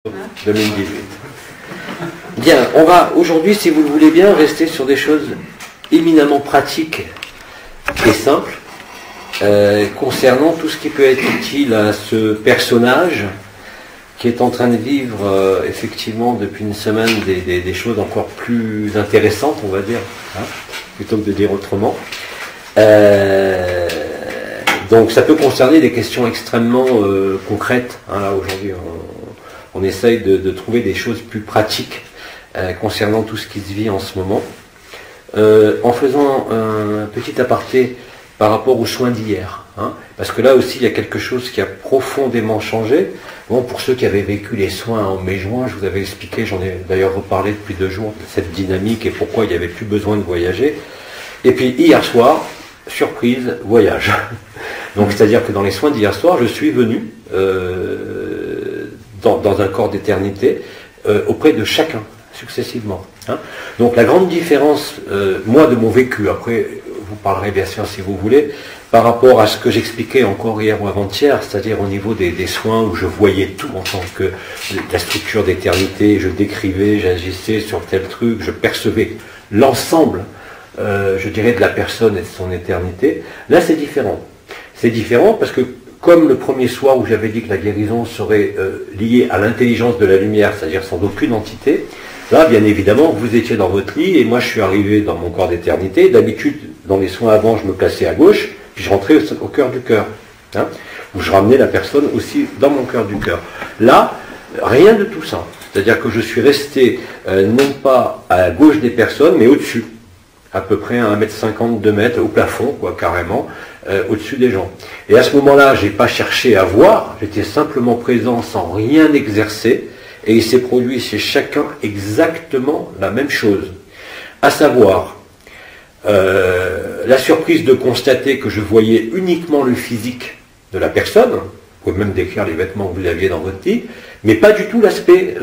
2018. Bien, on va aujourd'hui, si vous le voulez bien, rester sur des choses éminemment pratiques et simples concernant tout ce qui peut être utile à ce personnage qui est en train de vivre effectivement depuis une semaine des choses encore plus intéressantes, on va dire, hein, plutôt que de dire autrement. Donc ça peut concerner des questions extrêmement concrètes. Hein, là aujourd'hui on essaye de trouver des choses plus pratiques concernant tout ce qui se vit en ce moment. En faisant un petit aparté par rapport aux soins d'hier. Hein, parce que là aussi il y a quelque chose qui a profondément changé. Bon, pour ceux qui avaient vécu les soins en mai-juin, je vous avais expliqué, j'en ai d'ailleurs reparlé depuis 2 jours, de cette dynamique et pourquoi il n'y avait plus besoin de voyager. Et puis hier soir, surprise, voyage. Donc c'est-à-dire que dans les soins d'hier soir, je suis venu dans un corps d'éternité auprès de chacun, successivement. Hein. Donc la grande différence, moi de mon vécu, après vous parlerez bien sûr si vous voulez, par rapport à ce que j'expliquais encore hier ou avant-hier, c'est-à-dire au niveau des soins où je voyais tout en tant que la structure d'éternité, je décrivais, j'agissais sur tel truc, je percevais l'ensemble, je dirais, de la personne et de son éternité. Là c'est différent. C'est différent parce que comme le premier soir où j'avais dit que la guérison serait liée à l'intelligence de la lumière, c'est-à-dire sans aucune entité, là, bien évidemment, vous étiez dans votre lit et moi je suis arrivé dans mon corps d'éternité. D'habitude, dans les soins avant, je me plaçais à gauche, puis je rentrais au cœur du cœur, hein, où je ramenais la personne aussi dans mon cœur du cœur. Là, rien de tout ça. C'est-à-dire que je suis resté non pas à gauche des personnes, mais au-dessus, à peu près à 1,50 m, 2 m, au plafond, quoi, carrément, au-dessus des gens. Et à ce moment-là, je n'ai pas cherché à voir, j'étais simplement présent sans rien exercer, et il s'est produit chez chacun exactement la même chose. À savoir, la surprise de constater que je voyais uniquement le physique de la personne, vous pouvez même décrire les vêtements que vous aviez dans votre lit, mais pas du tout l'aspect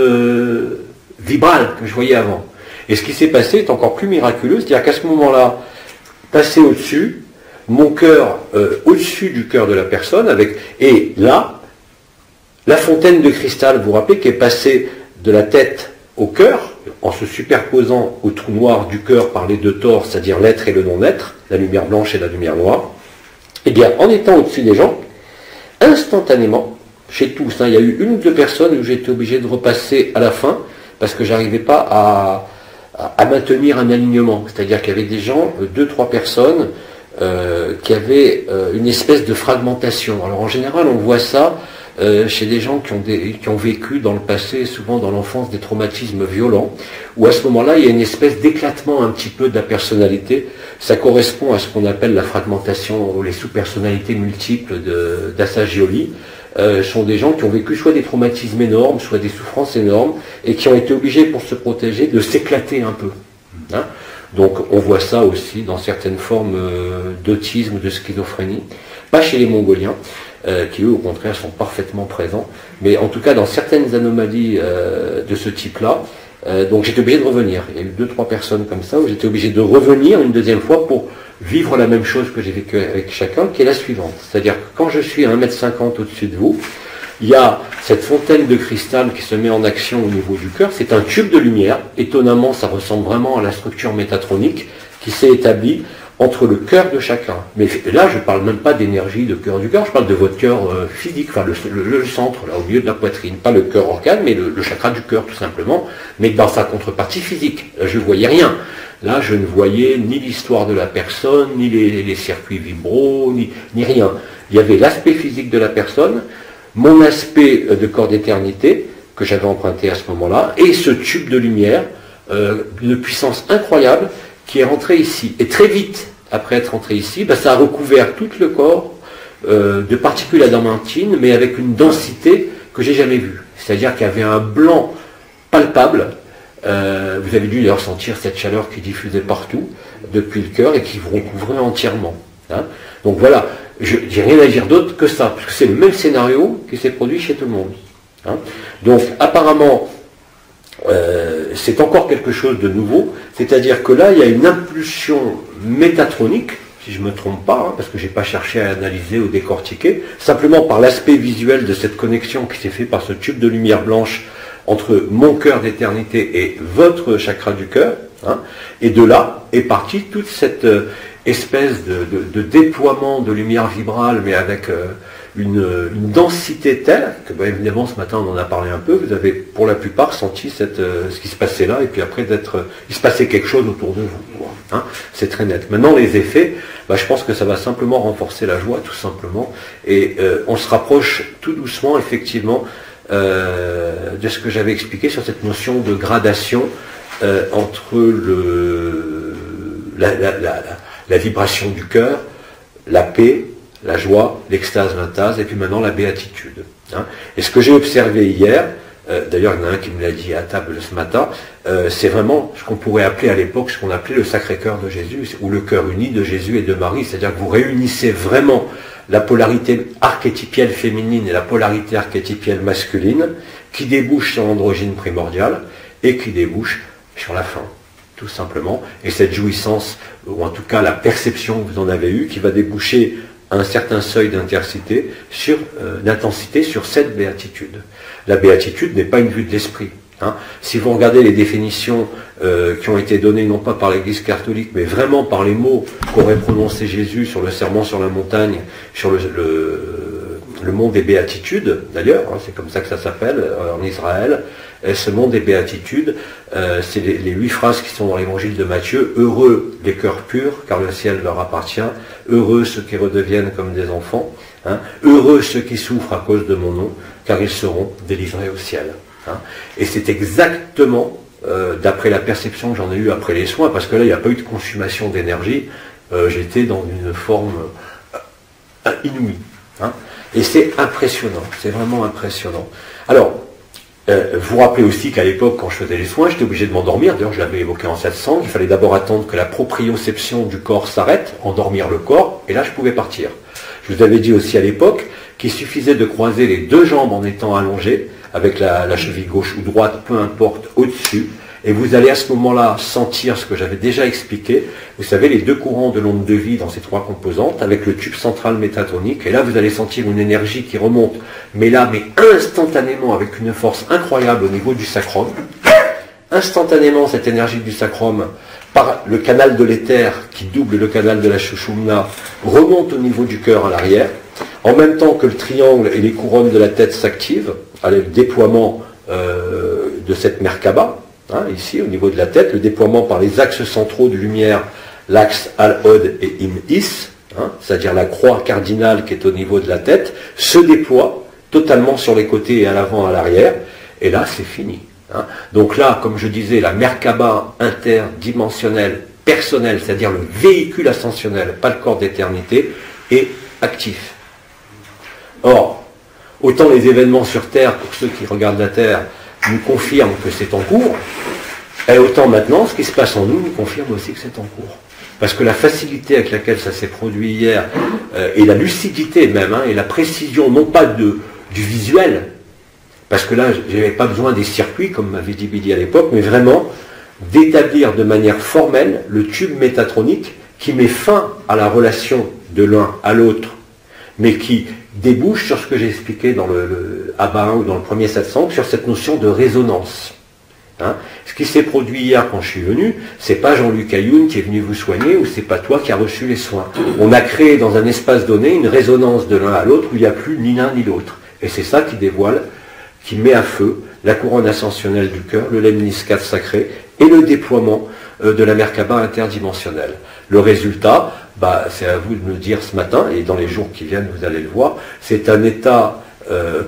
vibral que je voyais avant. Et ce qui s'est passé est encore plus miraculeux, c'est-à-dire qu'à ce moment-là, passé au-dessus, mon cœur au-dessus du cœur de la personne, et là, la fontaine de cristal, vous vous rappelez, qui est passée de la tête au cœur, en se superposant au trou noir du cœur par les 2 torses, c'est-à-dire l'être et le non-être, la lumière blanche et la lumière noire, eh bien, en étant au-dessus des gens, instantanément, chez tous, hein, il y a eu 1 ou 2 personnes où j'ai été obligé de repasser à la fin, parce que j'arrivais pas à maintenir un alignement. C'est-à-dire qu'il y avait des gens, 2-3 personnes, qui avaient une espèce de fragmentation. Alors en général, on voit ça chez des gens qui ont vécu dans le passé, souvent dans l'enfance, des traumatismes violents, où à ce moment-là, il y a une espèce d'éclatement un petit peu de la personnalité. Ça correspond à ce qu'on appelle la fragmentation ou les sous-personnalités multiples d'Assagioli. Sont des gens qui ont vécu soit des traumatismes énormes, soit des souffrances énormes, et qui ont été obligés, pour se protéger, de s'éclater un peu. Hein. Donc on voit ça aussi dans certaines formes d'autisme, de schizophrénie. Pas chez les Mongoliens, qui eux au contraire sont parfaitement présents, mais en tout cas dans certaines anomalies de ce type-là. Donc j'étais obligé de revenir. Il y a eu 2-3 personnes comme ça où j'étais obligé de revenir une deuxième fois pour vivre la même chose que j'ai vécu avec chacun, qui est la suivante. C'est-à-dire que quand je suis à 1,50 m au-dessus de vous, il y a cette fontaine de cristal qui se met en action au niveau du cœur. C'est un tube de lumière. Étonnamment, ça ressemble vraiment à la structure métatronique qui s'est établie entre le cœur de chacun. Mais là, je ne parle même pas d'énergie de cœur du cœur, je parle de votre cœur physique, enfin le centre, là, au milieu de la poitrine. Pas le cœur organe, mais le chakra du cœur, tout simplement, mais dans sa contrepartie physique. Je ne voyais rien. Là, je ne voyais ni l'histoire de la personne, ni les circuits vibraux, ni rien. Il y avait l'aspect physique de la personne, mon aspect de corps d'éternité, que j'avais emprunté à ce moment-là, et ce tube de lumière, d'une puissance incroyable, qui est rentré ici. Et très vite, après être rentré ici, ça a recouvert tout le corps de particules adamantines, mais avec une densité que j'ai jamais vue. C'est-à-dire qu'il y avait un blanc palpable. Vous avez dû d'ailleurs sentir cette chaleur qui diffusait partout, depuis le cœur, et qui vous recouvrait entièrement. Hein. Donc voilà, je n'ai rien à dire d'autre que ça, parce que c'est le même scénario qui s'est produit chez tout le monde. Hein. Donc apparemment, c'est encore quelque chose de nouveau, c'est-à-dire que là, il y a une impulsion métatronique, si je ne me trompe pas, hein, parce que je n'ai pas cherché à analyser ou décortiquer, simplement par l'aspect visuel de cette connexion qui s'est fait par ce tube de lumière blanche entre mon cœur d'éternité et votre chakra du cœur, hein, et de là est partie toute cette espèce de déploiement de lumière vibrale, mais avec une densité telle que, évidemment, ce matin on en a parlé un peu, vous avez pour la plupart senti ce qui se passait là, et puis après il se passait quelque chose autour de vous. Hein, c'est très net. Maintenant, les effets, je pense que ça va simplement renforcer la joie, tout simplement, et on se rapproche tout doucement, effectivement, de ce que j'avais expliqué sur cette notion de gradation entre la vibration du cœur, la paix, la joie, l'extase, l'intase, et puis maintenant la béatitude. Hein. Et ce que j'ai observé hier, d'ailleurs il y en a un qui me l'a dit à table ce matin, c'est vraiment ce qu'on pourrait appeler à l'époque, ce qu'on appelait le Sacré-Cœur de Jésus, ou le cœur uni de Jésus et de Marie, c'est-à-dire que vous réunissez vraiment la polarité archétypielle féminine et la polarité archétypielle masculine, qui débouche sur l'androgyne primordial, et qui débouche sur la fin, tout simplement, et cette jouissance, ou en tout cas la perception que vous en avez eue, qui va déboucher un certain seuil d'intensité sur cette béatitude. La béatitude n'est pas une vue de l'esprit. Hein. Si vous regardez les définitions qui ont été données non pas par l'Église catholique, mais vraiment par les mots qu'aurait prononcé Jésus sur le sermon sur la montagne, sur le mont des béatitudes, d'ailleurs, hein, c'est comme ça que ça s'appelle en Israël, ce mont des béatitudes, c'est les 8 phrases qui sont dans l'évangile de Matthieu. Heureux les cœurs purs, car le ciel leur appartient. Heureux ceux qui redeviennent comme des enfants. Hein. Heureux ceux qui souffrent à cause de mon nom, car ils seront délivrés au ciel. Hein. Et c'est exactement, d'après la perception que j'en ai eue après les soins, parce que là, il n'y a pas eu de consommation d'énergie, j'étais dans une forme inouïe. Hein. Et c'est impressionnant, c'est vraiment impressionnant. Alors, vous vous rappelez aussi qu'à l'époque, quand je faisais les soins, j'étais obligé de m'endormir. D'ailleurs, je l'avais évoqué en 700. Il fallait d'abord attendre que la proprioception du corps s'arrête, endormir le corps, et là, je pouvais partir. Je vous avais dit aussi à l'époque qu'il suffisait de croiser les 2 jambes en étant allongé, avec la cheville gauche ou droite, peu importe, au-dessus, et vous allez à ce moment-là sentir ce que j'avais déjà expliqué. Vous savez, les 2 courants de l'onde de vie dans ces 3 composantes, avec le tube central métatonique, et là, vous allez sentir une énergie qui remonte, mais instantanément, avec une force incroyable au niveau du sacrum. Instantanément, cette énergie du sacrum, par le canal de l'éther, qui double le canal de la Sushumna, remonte au niveau du cœur à l'arrière, en même temps que le triangle et les couronnes de la tête s'activent, avec le déploiement de cette Merkaba, hein, ici, au niveau de la tête, le déploiement par les axes centraux de lumière, l'axe Al-Hod et Im-Is, hein, c'est-à-dire la croix cardinale qui est au niveau de la tête, se déploie totalement sur les côtés et à l'avant, à l'arrière, et là, c'est fini. Hein. Donc là, comme je disais, la Merkaba interdimensionnelle, personnelle, c'est-à-dire le véhicule ascensionnel, pas le corps d'éternité, est actif. Or, autant les événements sur Terre, pour ceux qui regardent la Terre, nous confirment que c'est en cours, et autant maintenant, ce qui se passe en nous confirme aussi que c'est en cours. Parce que la facilité avec laquelle ça s'est produit hier, et la lucidité même, hein, et la précision, non pas du visuel, parce que là, je n'avais pas besoin des circuits, comme m'avait dit Billy à l'époque, mais vraiment d'établir de manière formelle le tube métatronique qui met fin à la relation de l'un à l'autre, mais qui débouche sur ce que j'ai expliqué dans le Abba 1 ou dans le premier 700, sur cette notion de résonance. Hein. Ce qui s'est produit hier quand je suis venu, c'est pas Jean-Luc Ayoun qui est venu vous soigner, ou c'est pas toi qui as reçu les soins. On a créé dans un espace donné une résonance de l'un à l'autre où il n'y a plus ni l'un ni l'autre. Et c'est ça qui dévoile, qui met à feu la couronne ascensionnelle du cœur, le Lemnis 4 sacré, et le déploiement de la Merkaba interdimensionnelle. Le résultat, c'est à vous de me le dire ce matin, et dans les jours qui viennent, vous allez le voir, c'est un état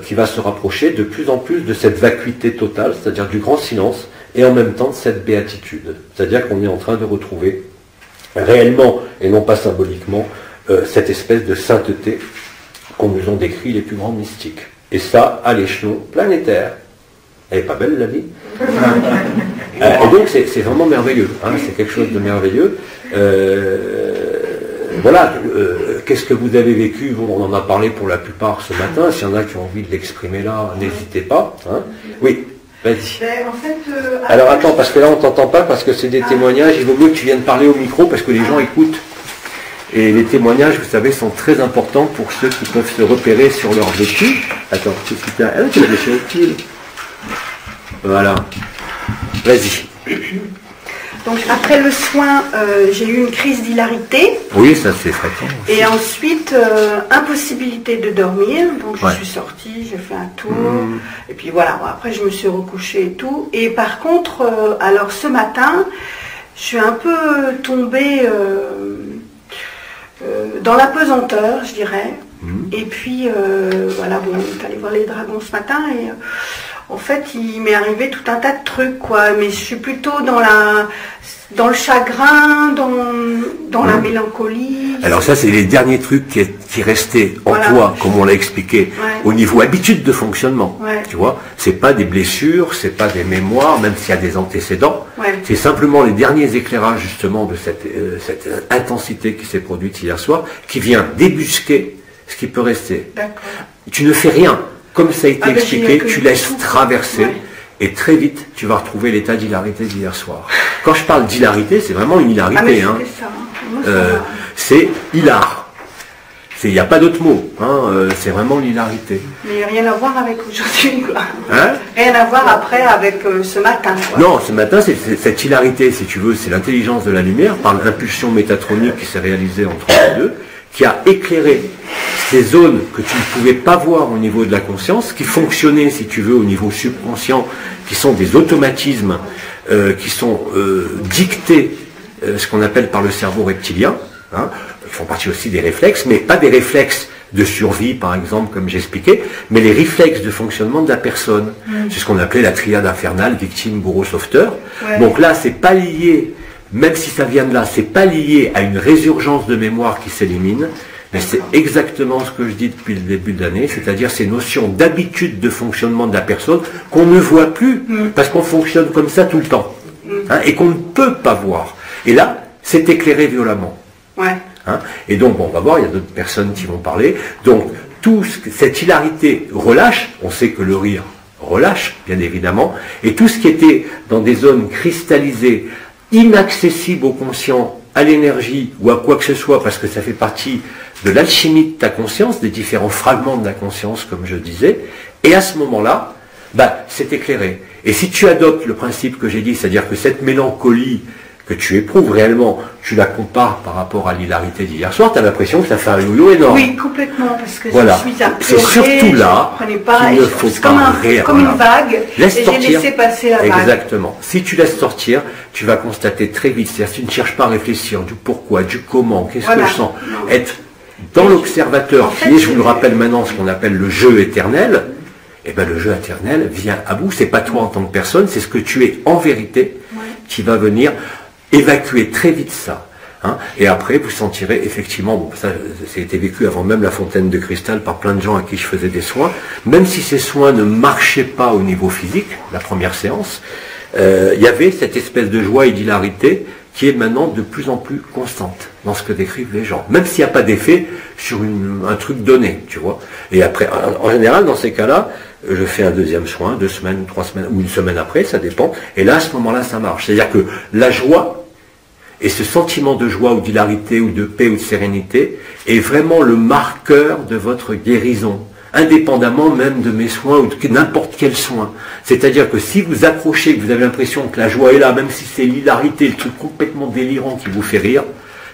qui va se rapprocher de plus en plus de cette vacuité totale, c'est-à-dire du grand silence, et en même temps de cette béatitude. C'est-à-dire qu'on est en train de retrouver réellement, et non pas symboliquement, cette espèce de sainteté qu'on nous ont décrit les plus grands mystiques. Et ça, à l'échelon planétaire. Elle n'est pas belle, la vie? Et donc, c'est vraiment merveilleux. Hein, c'est quelque chose de merveilleux. Voilà, qu'est-ce que vous avez vécu? On en a parlé pour la plupart ce matin. S'il y en a qui ont envie de l'exprimer là, n'hésitez pas. Hein. Oui, vas-y. En fait, alors attends, parce que là, on ne t'entend pas, parce que c'est des témoignages. Il vaut mieux que tu viennes parler au micro, parce que les gens écoutent. Et les témoignages, vous savez, sont très importants pour ceux qui peuvent se repérer sur leur vécu. Attends, qu'est-ce que tu as? Ah, tu l'as laissé au fil. Voilà. Vas-y. Donc après le soin, j'ai eu une crise d'hilarité. Oui, ça c'est fréquent. Et ensuite, impossibilité de dormir. Donc je suis sortie, j'ai fait un tour. Et puis voilà, bon, après je me suis recouchée et tout. Et par contre, alors ce matin, je suis un peu tombée dans la pesanteur, je dirais. Et puis, voilà, bon, on est allé voir les dragons ce matin et en fait, il m'est arrivé tout un tas de trucs, quoi. Mais je suis plutôt dans le chagrin, dans la mélancolie. Alors ça, c'est les derniers trucs qui restaient en toi, comme on l'a expliqué, au niveau habitude de fonctionnement. Tu vois, c'est pas des blessures, c'est pas des mémoires, même s'il y a des antécédents. C'est simplement les derniers éclairages, justement, de cette intensité qui s'est produite hier soir, qui vient débusquer ce qui peut rester. Tu ne fais rien. Comme ça a été expliqué, tu laisses traverser et très vite, tu vas retrouver l'état d'hilarité d'hier soir. Quand je parle d'hilarité, c'est vraiment une hilarité. C'est hilar. Il n'y a pas d'autre mot. C'est vraiment l'hilarité. Mais rien à voir avec aujourd'hui. Rien à voir après avec ce matin. Quoi. Non, ce matin, c'est cette hilarité, si tu veux, c'est l'intelligence de la lumière par l'impulsion métatronique qui s'est réalisée entre les deux, qui a éclairé ces zones que tu ne pouvais pas voir au niveau de la conscience, qui fonctionnaient, si tu veux, au niveau subconscient, qui sont des automatismes qui sont dictés, ce qu'on appelle par le cerveau reptilien, qui font partie aussi des réflexes, mais pas des réflexes de survie, par exemple, comme j'expliquais, mais les réflexes de fonctionnement de la personne. C'est ce qu'on appelait la triade infernale, victime, bourreau, sauveteur. Donc là, c'est pas lié, même si ça vient de là, c'est pas lié à une résurgence de mémoire qui s'élimine, mais c'est exactement ce que je dis depuis le début de l'année, c'est-à-dire ces notions d'habitude de fonctionnement de la personne qu'on ne voit plus, parce qu'on fonctionne comme ça tout le temps, et qu'on ne peut pas voir. Et là, c'est éclairé violemment. Et donc, bon, on va voir, il y a d'autres personnes qui vont parler. Donc, cette hilarité relâche, on sait que le rire relâche, bien évidemment, et tout ce qui était dans des zones cristallisées, inaccessibles au conscient, à l'énergie ou à quoi que ce soit, parce que ça fait partie de l'alchimie de ta conscience, des différents fragments de la conscience, comme je disais, et à ce moment-là, c'est éclairé. Et si tu adoptes le principe que j'ai dit, c'est-à-dire que cette mélancolie que tu éprouves réellement, tu la compares par rapport à l'hilarité d'hier soir, tu as l'impression que ça fait un yo-yo énorme. Oui, complètement, parce que voilà. je suis à pleurer, c'est surtout là qu'il ne faut pas rire. Comme une vague, laisse et sortir. J'ai laissé passer la vague. Exactement. Si tu laisses sortir, tu vas constater très vite, c'est-à-dire si tu ne cherches pas à réfléchir du pourquoi, du comment, qu'est-ce que je sens, être dans l'observateur, qui est, je vous le rappelle maintenant, ce qu'on appelle le jeu éternel, et le jeu éternel vient à bout, c'est pas toi en tant que personne, c'est ce que tu es en vérité qui va venir évacuer très vite ça. Et après, vous sentirez effectivement, bon, ça a été vécu avant même la fontaine de cristal par plein de gens à qui je faisais des soins, même si ces soins ne marchaient pas au niveau physique, la première séance, il y avait cette espèce de joie et d'hilarité qui est maintenant de plus en plus constante dans ce que décrivent les gens, même s'il n'y a pas d'effet sur un truc donné, tu vois. Et après, en général, dans ces cas-là, je fais un deuxième soin, 2 semaines, 3 semaines, ou 1 semaine après, ça dépend, et là, à ce moment-là, ça marche. C'est-à-dire que la joie, et ce sentiment de joie ou d'hilarité ou de paix ou de sérénité est vraiment le marqueur de votre guérison, indépendamment même de mes soins ou de n'importe quel soin. C'est-à-dire que si vous accrochez, que vous avez l'impression que la joie est là, même si c'est l'hilarité, le truc complètement délirant qui vous fait rire,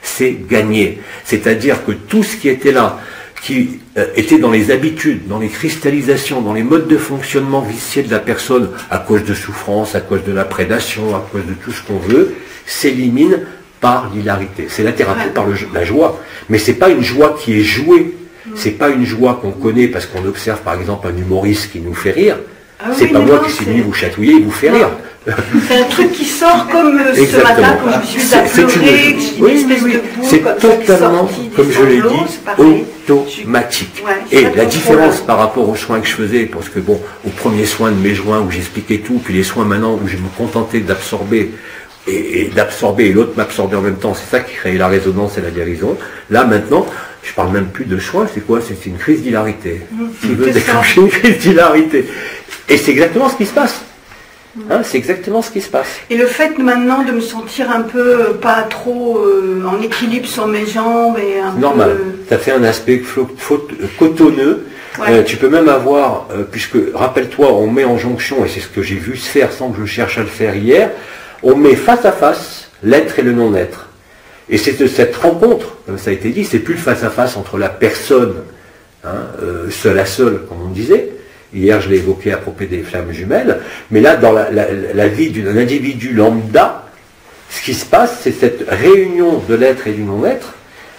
c'est gagné. C'est-à-dire que tout ce qui était là, qui était dans les habitudes, dans les cristallisations, dans les modes de fonctionnement viciés de la personne, à cause de souffrance, à cause de la prédation, à cause de tout ce qu'on veut, s'élimine par l'hilarité. C'est la thérapie par la joie. Mais c'est pas une joie qui est jouée. C'est pas une joie qu'on connaît parce qu'on observe par exemple un humoriste qui nous fait rire. C'est pas moi qui suis venu vous chatouiller et vous faire rire. C'est un truc qui sort comme ce matin quand je me suis applaudie, c'est totalement, comme je l'ai dit, automatique. Et la différence par rapport aux soins que je faisais, parce que bon, aux premiers soins de mes joints où j'expliquais tout, puis les soins maintenant où je me contentais d'absorber et l'autre m'absorbait en même temps, c'est ça qui créait la résonance et la guérison. Là maintenant, je parle même plus de soins, c'est quoi? C'est une crise d'hilarité. Qui veut déclencher une crise d'hilarité. Et c'est exactement ce qui se passe. C'est exactement ce qui se passe. Et le fait maintenant de me sentir un peu pas trop en équilibre sur mes jambes et un normal. Ça fait un aspect cotonneux Ouais. Tu peux même avoir, puisque rappelle-toi, on met en jonction, et c'est ce que j'ai vu se faire sans que je cherche à le faire hier, on met face à face l'être et le non-être. Et c'est de cette rencontre, comme ça a été dit, c'est plus le face à face entre la personne, seul à seul, comme on disait. Hier, je l'ai évoqué à propos des flammes jumelles, mais là, dans la vie d'un individu lambda, ce qui se passe, c'est cette réunion de l'être et du non-être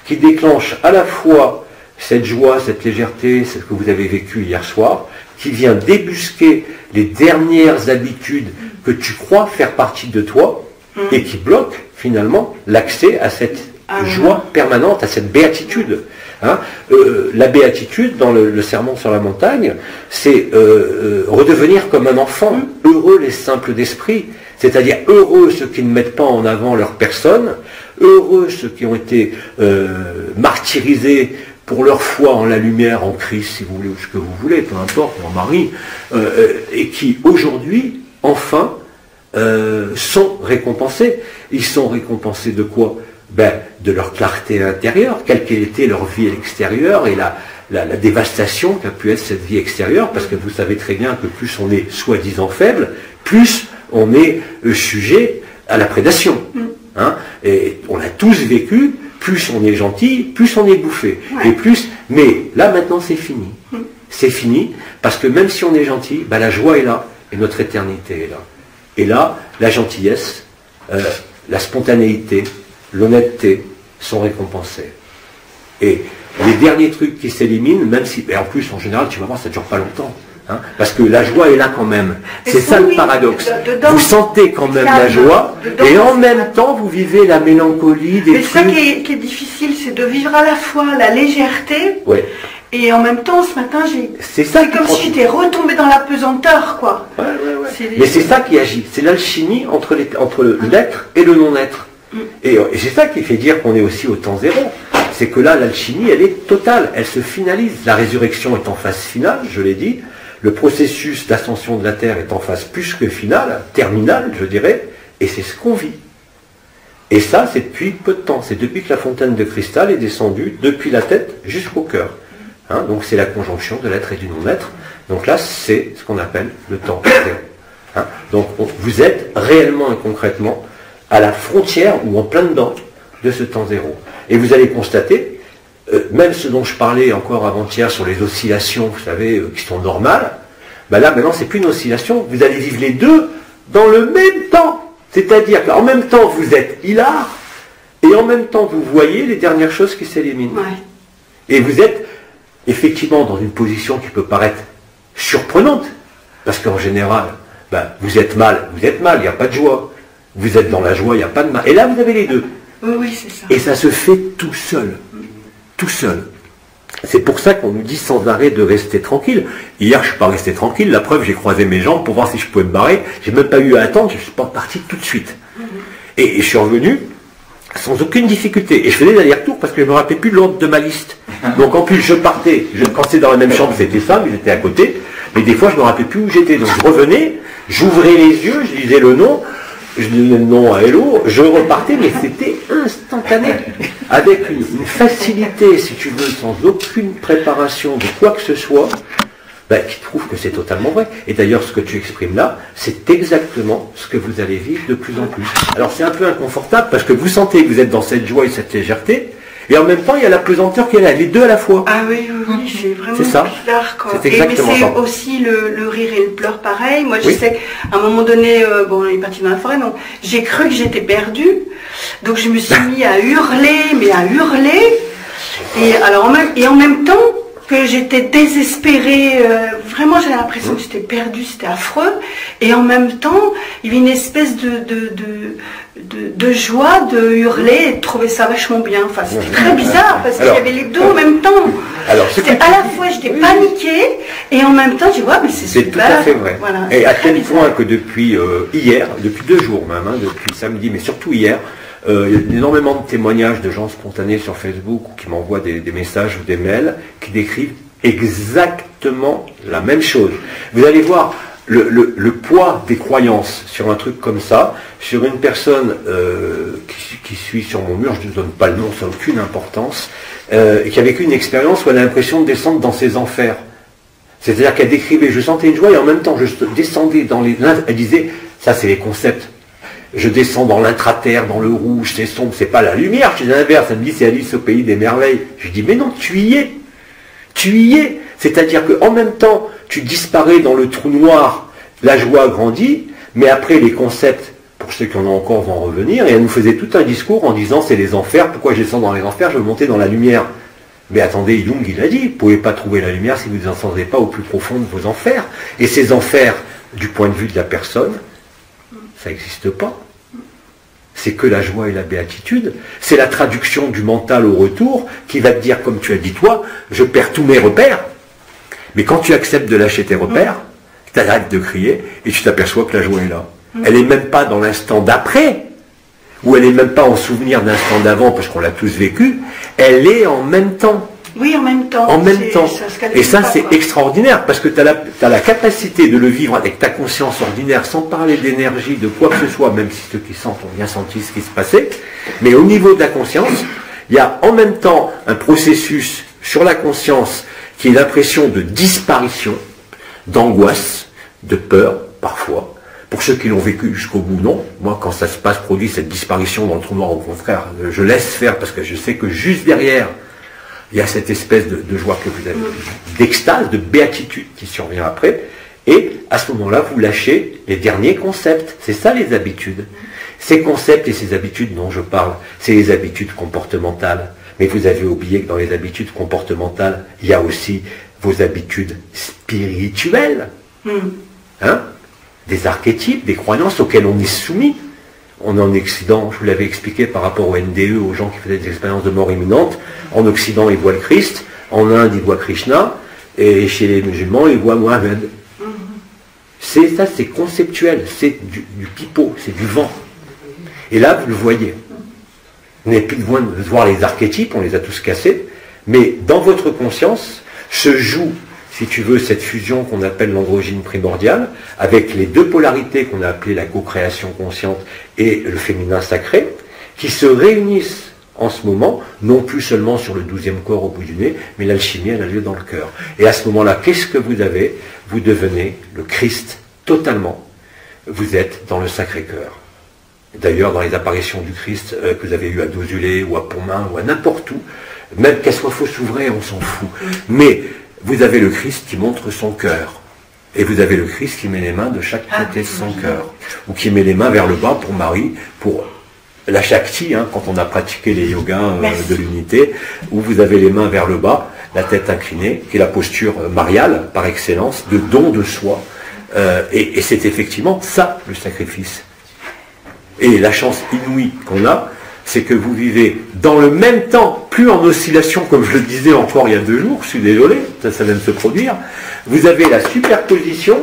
qui déclenche à la fois cette joie, cette légèreté, ce que vous avez vécu hier soir, qui vient débusquer les dernières habitudes que tu crois faire partie de toi et qui bloque finalement l'accès à cette joie permanente, à cette béatitude. La béatitude, dans le sermon sur la montagne, c'est redevenir comme un enfant, heureux les simples d'esprit, c'est-à-dire heureux ceux qui ne mettent pas en avant leur personne, heureux ceux qui ont été martyrisés pour leur foi en la lumière, en Christ, si vous voulez, ou ce que vous voulez, peu importe, en Marie, et qui aujourd'hui, enfin, sont récompensés. Ils sont récompensés de quoi? De leur clarté intérieure, quelle qu'ait été leur vie à l'extérieur, et la dévastation qu'a pu être cette vie extérieure, parce que vous savez très bien que plus on est soi-disant faible, plus on est sujet à la prédation. Et on a tous vécu, plus on est gentil, plus on est bouffé. Ouais. Et plus, mais là maintenant c'est fini. C'est fini, parce que même si on est gentil, la joie est là, et notre éternité est là. Et là, la gentillesse, la spontanéité, l'honnêteté sont récompensés. Et les derniers trucs qui s'éliminent, même si, et en plus en général, tu vas voir, ça ne dure pas longtemps. Parce que la joie est là quand même. C'est ça le paradoxe. Vous sentez quand même la joie, et en même temps, vous vivez la mélancolie des trucs. Mais ça qui est difficile, c'est de vivre à la fois la légèreté, et en même temps, ce matin, c'est comme si j'étais retombée dans la pesanteur, quoi. Mais c'est ça qui agit. C'est l'alchimie entre l'être et le non-être. Et c'est ça qui fait dire qu'on est aussi au temps zéro. C'est que là, l'alchimie, elle est totale. Elle se finalise. La résurrection est en phase finale, je l'ai dit. Le processus d'ascension de la Terre est en phase plus que finale, terminale, je dirais, et c'est ce qu'on vit. Et ça, c'est depuis peu de temps. C'est depuis que la fontaine de cristal est descendue, depuis la tête jusqu'au cœur. Donc c'est la conjonction de l'être et du non-être. Donc là, c'est ce qu'on appelle le temps zéro. Donc vous êtes réellement et concrètement à la frontière ou en plein dedans de ce temps zéro. Et vous allez constater, même ce dont je parlais encore avant-hier sur les oscillations, vous savez, qui sont normales, là maintenant c'est plus une oscillation, vous allez vivre les deux dans le même temps. C'est-à-dire qu'en même temps vous êtes hilar, et en même temps vous voyez les dernières choses qui s'éliminent. Et vous êtes effectivement dans une position qui peut paraître surprenante, parce qu'en général, vous êtes mal, il n'y a pas de joie. Vous êtes dans la joie, il n'y a pas de mal. Et là, vous avez les deux. Oui, c'est ça. Et ça se fait tout seul. Tout seul. C'est pour ça qu'on nous dit sans arrêt de rester tranquille. Hier, je ne suis pas resté tranquille. La preuve, j'ai croisé mes jambes pour voir si je pouvais me barrer. Je n'ai même pas eu à attendre. Je suis pas parti tout de suite. Et je suis revenu sans aucune difficulté. Et je faisais des allers-retours parce que je ne me rappelais plus de l'ordre de ma liste. Donc en plus, je partais. Quand c'était dans la même chambre, c'était ça, mais j'étais à côté. Mais des fois, je ne me rappelais plus où j'étais. Donc je revenais, j'ouvrais les yeux, je disais le nom. Je donnais le nom à Hello, je repartais, mais c'était instantané, avec une facilité, si tu veux, sans aucune préparation de quoi que ce soit, qui trouve que c'est totalement vrai. Et d'ailleurs, ce que tu exprimes là, c'est exactement ce que vous allez vivre de plus en plus. Alors c'est un peu inconfortable, parce que vous sentez que vous êtes dans cette joie et cette légèreté, et en même temps, il y a la pesanteur qui est là, les deux à la fois. Ah oui, c'est vraiment bizarre, quoi. C'est exactement mais c'est aussi le rire et le pleur pareil. Moi, je sais qu'à un moment donné, on est parti dans la forêt, donc j'ai cru que j'étais perdue. Donc je me suis mis à hurler, mais à hurler. Et alors, en même temps que j'étais désespérée, vraiment j'avais l'impression que j'étais perdue, c'était affreux. Et en même temps, il y avait une espèce de joie de hurler et de trouver ça vachement bien. Enfin, c'était très bizarre parce qu'il y avait les deux en même temps. C'était à la fois, j'étais paniquée et en même temps, je dis, mais c'est super. C'est tout à fait vrai. Voilà, et à tel point que depuis hier, depuis 2 jours même, depuis samedi, mais surtout hier, il y a énormément de témoignages de gens spontanés sur Facebook qui m'envoient des messages ou des mails qui décrivent exactement la même chose. Vous allez voir le poids des croyances sur un truc comme ça, sur une personne qui suit sur mon mur, je ne donne pas le nom, ça n'a aucune importance, et qui a vécu une expérience où elle a l'impression de descendre dans ses enfers. C'est-à-dire qu'elle décrivait, je sentais une joie et en même temps je descendais dans les... Elle disait, ça c'est les concepts. Je descends dans l'intraterre, dans le rouge, c'est sombre, c'est pas la lumière, je dis l'inverse, elle me dit c'est Alice au pays des merveilles. Je dis mais non, tu y es. Tu y es. C'est-à-dire qu'en même temps, tu disparais dans le trou noir, la joie grandit, mais après les concepts, pour ceux qui en ont encore, vont revenir, et elle nous faisait tout un discours en disant c'est les enfers, pourquoi je descends dans les enfers, je veux monter dans la lumière. Mais attendez, Jung il a dit, vous ne pouvez pas trouver la lumière si vous ne descendez pas au plus profond de vos enfers. Et ces enfers, du point de vue de la personne, ça n'existe pas. C'est que la joie et la béatitude. C'est la traduction du mental au retour qui va te dire, comme tu as dit toi, je perds tous mes repères. Mais quand tu acceptes de lâcher tes repères, tu arrêtes de crier et tu t'aperçois que la joie est là. Elle n'est même pas dans l'instant d'après, ou elle n'est même pas en souvenir d'un instant d'avant, parce qu'on l'a tous vécu, elle est en même temps. Oui, en même temps. En même temps. Et ça, c'est extraordinaire, parce que tu as la capacité de le vivre avec ta conscience ordinaire, sans parler d'énergie, de quoi que ce soit, même si ceux qui sentent ont bien senti ce qui se passait. Mais au niveau de la conscience, il y a en même temps un processus sur la conscience qui est l'impression de disparition, d'angoisse, de peur, parfois. Pour ceux qui l'ont vécu jusqu'au bout, non. Moi, quand ça se passe, produit cette disparition dans le trou noir, au contraire, je laisse faire, parce que je sais que juste derrière, il y a cette espèce de joie que vous avez, d'extase, de béatitude qui survient après, et à ce moment-là, vous lâchez les derniers concepts. C'est ça les habitudes. Ces concepts et ces habitudes dont je parle, c'est les habitudes comportementales. Mais vous avez oublié que dans les habitudes comportementales, il y a aussi vos habitudes spirituelles. Hein? Des archétypes, des croyances auxquelles on est soumis. On est en Occident, je vous l'avais expliqué par rapport au NDE, aux gens qui faisaient des expériences de mort imminente. En Occident, ils voient le Christ. En Inde, ils voient Krishna. Et chez les musulmans, ils voient Mohammed. C'est ça, c'est conceptuel. C'est du pipeau, c'est du vent. Et là, vous le voyez. Vous n'avez plus besoin de voir les archétypes, on les a tous cassés. Mais dans votre conscience se joue, si tu veux, cette fusion qu'on appelle l'androgyne primordiale, avec les deux polarités qu'on a appelées la co-création consciente et le féminin sacré, qui se réunissent en ce moment, non plus seulement sur le 12e corps au bout du nez, mais l'alchimie, elle a lieu dans le cœur. Et à ce moment-là, qu'est-ce que vous avez? Vous devenez le Christ totalement. Vous êtes dans le Sacré-Cœur. D'ailleurs, dans les apparitions du Christ que vous avez eues à Dozulé ou à Pontmain ou à n'importe où, même qu'elle soit fausse ou vraie, on s'en fout. Mais vous avez le Christ qui montre son cœur. Et vous avez le Christ qui met les mains de chaque côté de son cœur. Ou qui met les mains vers le bas pour Marie, pour la Shakti, hein, quand on a pratiqué les yogas de l'unité, où vous avez les mains vers le bas, la tête inclinée, qui est la posture mariale par excellence, de don de soi. Et c'est effectivement ça, le sacrifice. Et la chance inouïe qu'on a, c'est que vous vivez dans le même temps, plus en oscillation, comme je le disais encore il y a 2 jours, je suis désolé, ça vient de se produire, vous avez la superposition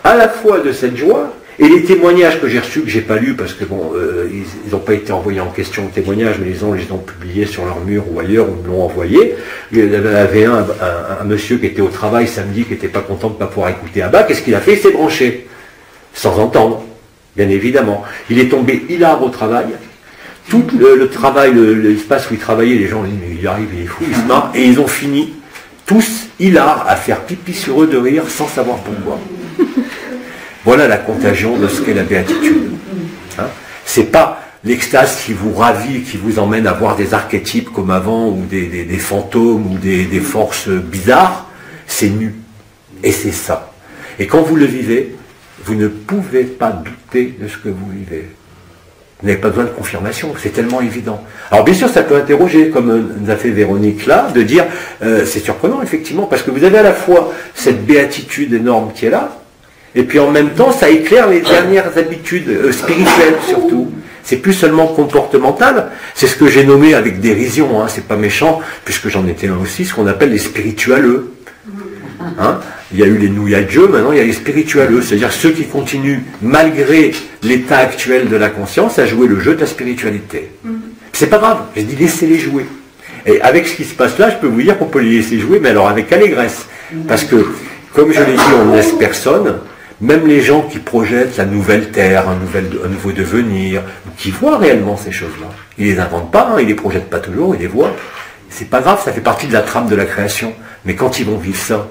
à la fois de cette joie, et les témoignages que j'ai reçus, que j'ai pas lus, parce que bon, ils n'ont pas été envoyés en question de témoignages, mais ils ont publiés sur leur mur ou ailleurs, ou me l'ont envoyé. Il y avait un monsieur qui était au travail samedi, qui n'était pas content de ne pas pouvoir écouter Abba. Qu'est-ce qu'il a fait? Il s'est branché, sans entendre, bien évidemment. Il est tombé hilar au travail. Tout le travail, l'espace où il travaillait, les gens disent, mais il arrive, il est fou, il se marre, et ils ont fini, tous hilar, à faire pipi sur eux de rire, sans savoir pourquoi. Voilà la contagion de ce qu'est la béatitude. Hein? C'est pas l'extase qui vous ravit, qui vous emmène à voir des archétypes comme avant, ou des fantômes, ou des forces bizarres. C'est nu. Et c'est ça. Et quand vous le vivez, vous ne pouvez pas douter de ce que vous vivez. Vous n'avez pas besoin de confirmation, c'est tellement évident. Alors bien sûr, ça peut interroger, comme nous a fait Véronique là, de dire, c'est surprenant effectivement, parce que vous avez à la fois cette béatitude énorme qui est là, et puis en même temps, ça éclaire les dernières habitudes spirituelles surtout. C'est plus seulement comportemental, c'est ce que j'ai nommé avec dérision, hein, c'est pas méchant, puisque j'en étais un aussi, ce qu'on appelle les spiritualeux. Hein? Il y a eu les nouilles à Dieu, maintenant il y a les spiritualeux, c'est-à-dire ceux qui continuent, malgré l'état actuel de la conscience, à jouer le jeu de la spiritualité. C'est pas grave, j'ai dit laissez-les jouer. Et avec ce qui se passe là, je peux vous dire qu'on peut les laisser jouer, mais alors avec allégresse. Parce que, comme je l'ai dit, on ne laisse personne. Même les gens qui projettent la nouvelle terre, un nouveau devenir, qui voient réellement ces choses-là. Ils les inventent pas, hein, ils les projettent pas toujours, ils les voient. C'est pas grave, ça fait partie de la trame de la création. Mais quand ils vont vivre ça,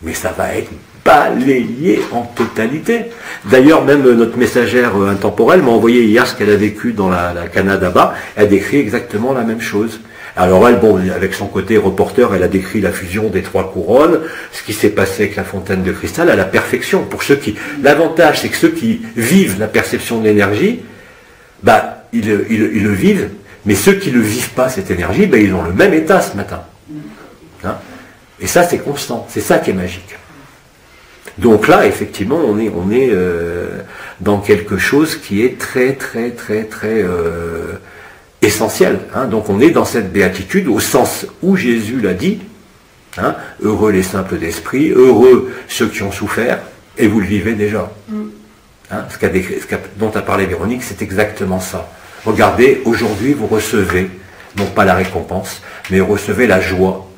mais ça va être balayé en totalité. D'ailleurs, même notre messagère intemporelle m'a envoyé hier ce qu'elle a vécu dans la Canada-Bas. Elle décrit exactement la même chose. Alors elle, bon, avec son côté reporter, elle a décrit la fusion des 3 couronnes, ce qui s'est passé avec la fontaine de cristal à la perfection. Pour ceux qui, l'avantage, c'est que ceux qui vivent la perception de l'énergie, bah, ils le vivent, mais ceux qui ne vivent pas cette énergie, bah, ils ont le même état ce matin. Hein? Et ça, c'est constant. C'est ça qui est magique. Donc là, effectivement, on est dans quelque chose qui est très essentiel. Hein. Donc on est dans cette béatitude au sens où Jésus l'a dit. Hein, heureux les simples d'esprit, heureux ceux qui ont souffert, et vous le vivez déjà. Hein, dont a parlé Véronique, c'est exactement ça. Regardez, aujourd'hui vous recevez, non pas la récompense, mais vous recevez la joie,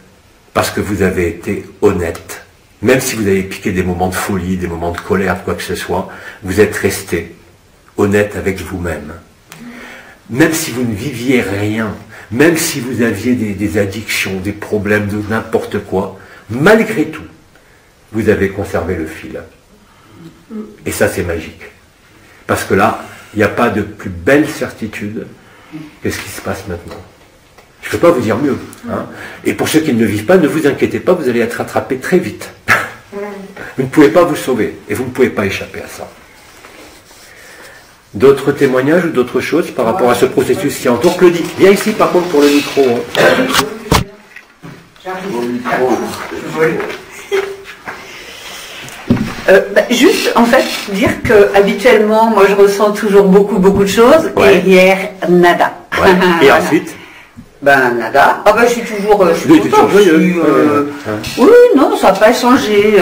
parce que vous avez été honnête. Même si vous avez piqué des moments de folie, des moments de colère, quoi que ce soit, vous êtes resté honnête avec vous-même. Même si vous ne viviez rien, même si vous aviez des addictions, des problèmes de n'importe quoi, malgré tout, vous avez conservé le fil. Et ça, c'est magique. Parce que là, il n'y a pas de plus belle certitude que ce qui se passe maintenant. Je ne peux pas vous dire mieux. Hein. Et pour ceux qui ne le vivent pas, ne vous inquiétez pas, vous allez être rattrapé très vite. Vous ne pouvez pas vous sauver et vous ne pouvez pas échapper à ça. D'autres témoignages ou d'autres choses par rapport à ce processus qui entoure Claudie? Viens ici par contre pour le micro. Juste en fait dire que habituellement moi je ressens toujours beaucoup de choses et hier nada. Ouais. Et ensuite? Nada. Ah je suis toujours joyeux. Oui, non, ça n'a pas changé.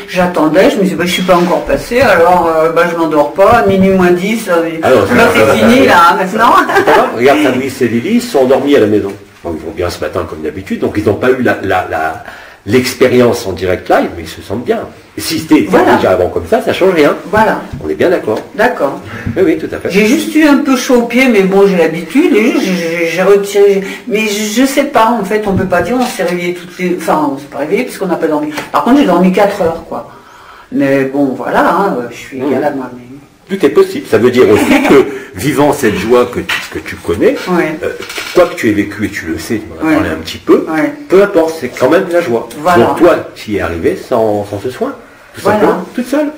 J'attendais, je me suis dit, je ne suis pas encore passée, alors je m'endors pas, à minuit moins 10, c'est fini là, maintenant. Regarde, Fabrice et Lily, ils sont endormis à la maison. Bon, ils vont bien ce matin comme d'habitude, donc ils n'ont pas eu l'expérience en direct live, mais ils se sentent bien. Et si c'était déjà avant comme ça ne change rien. Voilà. On est bien d'accord. D'accord. Oui, tout à fait. J'ai juste eu un peu chaud au pied, mais bon, j'ai l'habitude, et j'ai retiré. Mais je sais pas, en fait, on peut pas dire, on s'est réveillé toutes les. Enfin, on s'est pas réveillé puisqu'on n'a pas dormi. Par contre, j'ai dormi 4 heures, quoi. Mais bon, voilà, hein, je suis égal à moi-même. Tout est possible. Ça veut dire aussi que, vivant cette joie que tu connais, quoi que tu aies vécu, et tu le sais, tu m'en as parlé un petit peu, peu importe, c'est quand même la joie. Voilà. Donc toi, tu y es arrivé sans ce soin, tout simplement, toute seule.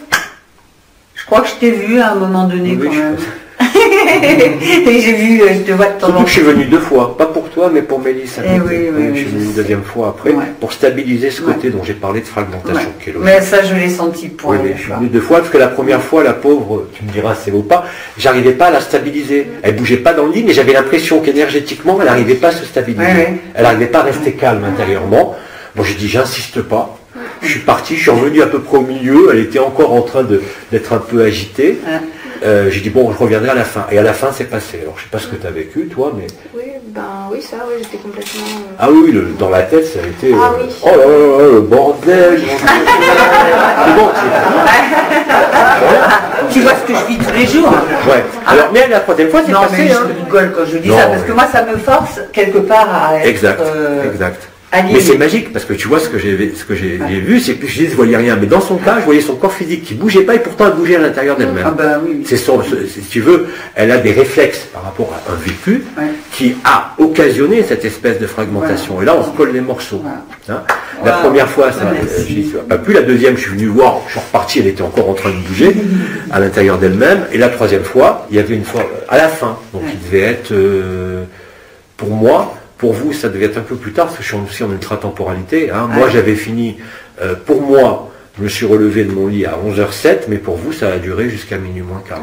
Je crois que je t'ai vu à un moment donné quand même. Et j'ai vu, je te vois de temps en temps. Surtout que je suis venu 2 fois, pas pour toi, mais pour Mélisse. Oui, je suis venu une 2e fois après, pour stabiliser ce côté dont j'ai parlé de fragmentation. Qui est mais ça, je l'ai senti pour elle. Je suis venu 2 fois, parce que la première fois, la pauvre, tu me diras, c'est ou pas, j'arrivais pas à la stabiliser. Elle bougeait pas dans le lit, mais j'avais l'impression qu'énergétiquement, elle n'arrivait pas à se stabiliser. Elle n'arrivait pas à rester calme intérieurement. Bon, j'ai dit, j'insiste pas. Je suis parti, je suis revenu à peu près au milieu, elle était encore en train d'être un peu agitée. J'ai dit, bon, je reviendrai à la fin. Et à la fin, c'est passé. Alors, je sais pas ce que tu as vécu, toi, mais... Oui, j'étais complètement... Ah oui, dans la tête, ça a été... Ah oui. Oh là là, le bordel. C'est bon, tu vois ce que je vis tous les jours. Ouais. Alors, mais la 3e fois, c'est passé. Non, mais je rigole quand je dis ça, parce que moi, ça me force, quelque part, à être... Exact. Mais c'est magique, parce que tu vois ce que j'ai vu, c'est que je ne voyais rien. Mais dans son cas, je voyais son corps physique qui ne bougeait pas et pourtant elle bougeait à l'intérieur d'elle-même. Oui. Si tu veux, elle a des réflexes par rapport à un vécu qui a occasionné cette espèce de fragmentation. Et là, on se colle les morceaux. Hein. La première fois, ça pas plus. La 2e, je suis venu voir, je suis reparti, elle était encore en train de bouger à l'intérieur d'elle-même. Et la 3e fois, il y avait une fois à la fin. Donc il devait être, pour moi, pour vous, ça devait être un peu plus tard, parce que je suis aussi en ultra-temporalité. Hein. Moi, j'avais fini, pour moi, je me suis relevé de mon lit à 11h07, mais pour vous, ça a duré jusqu'à minuit moins quart.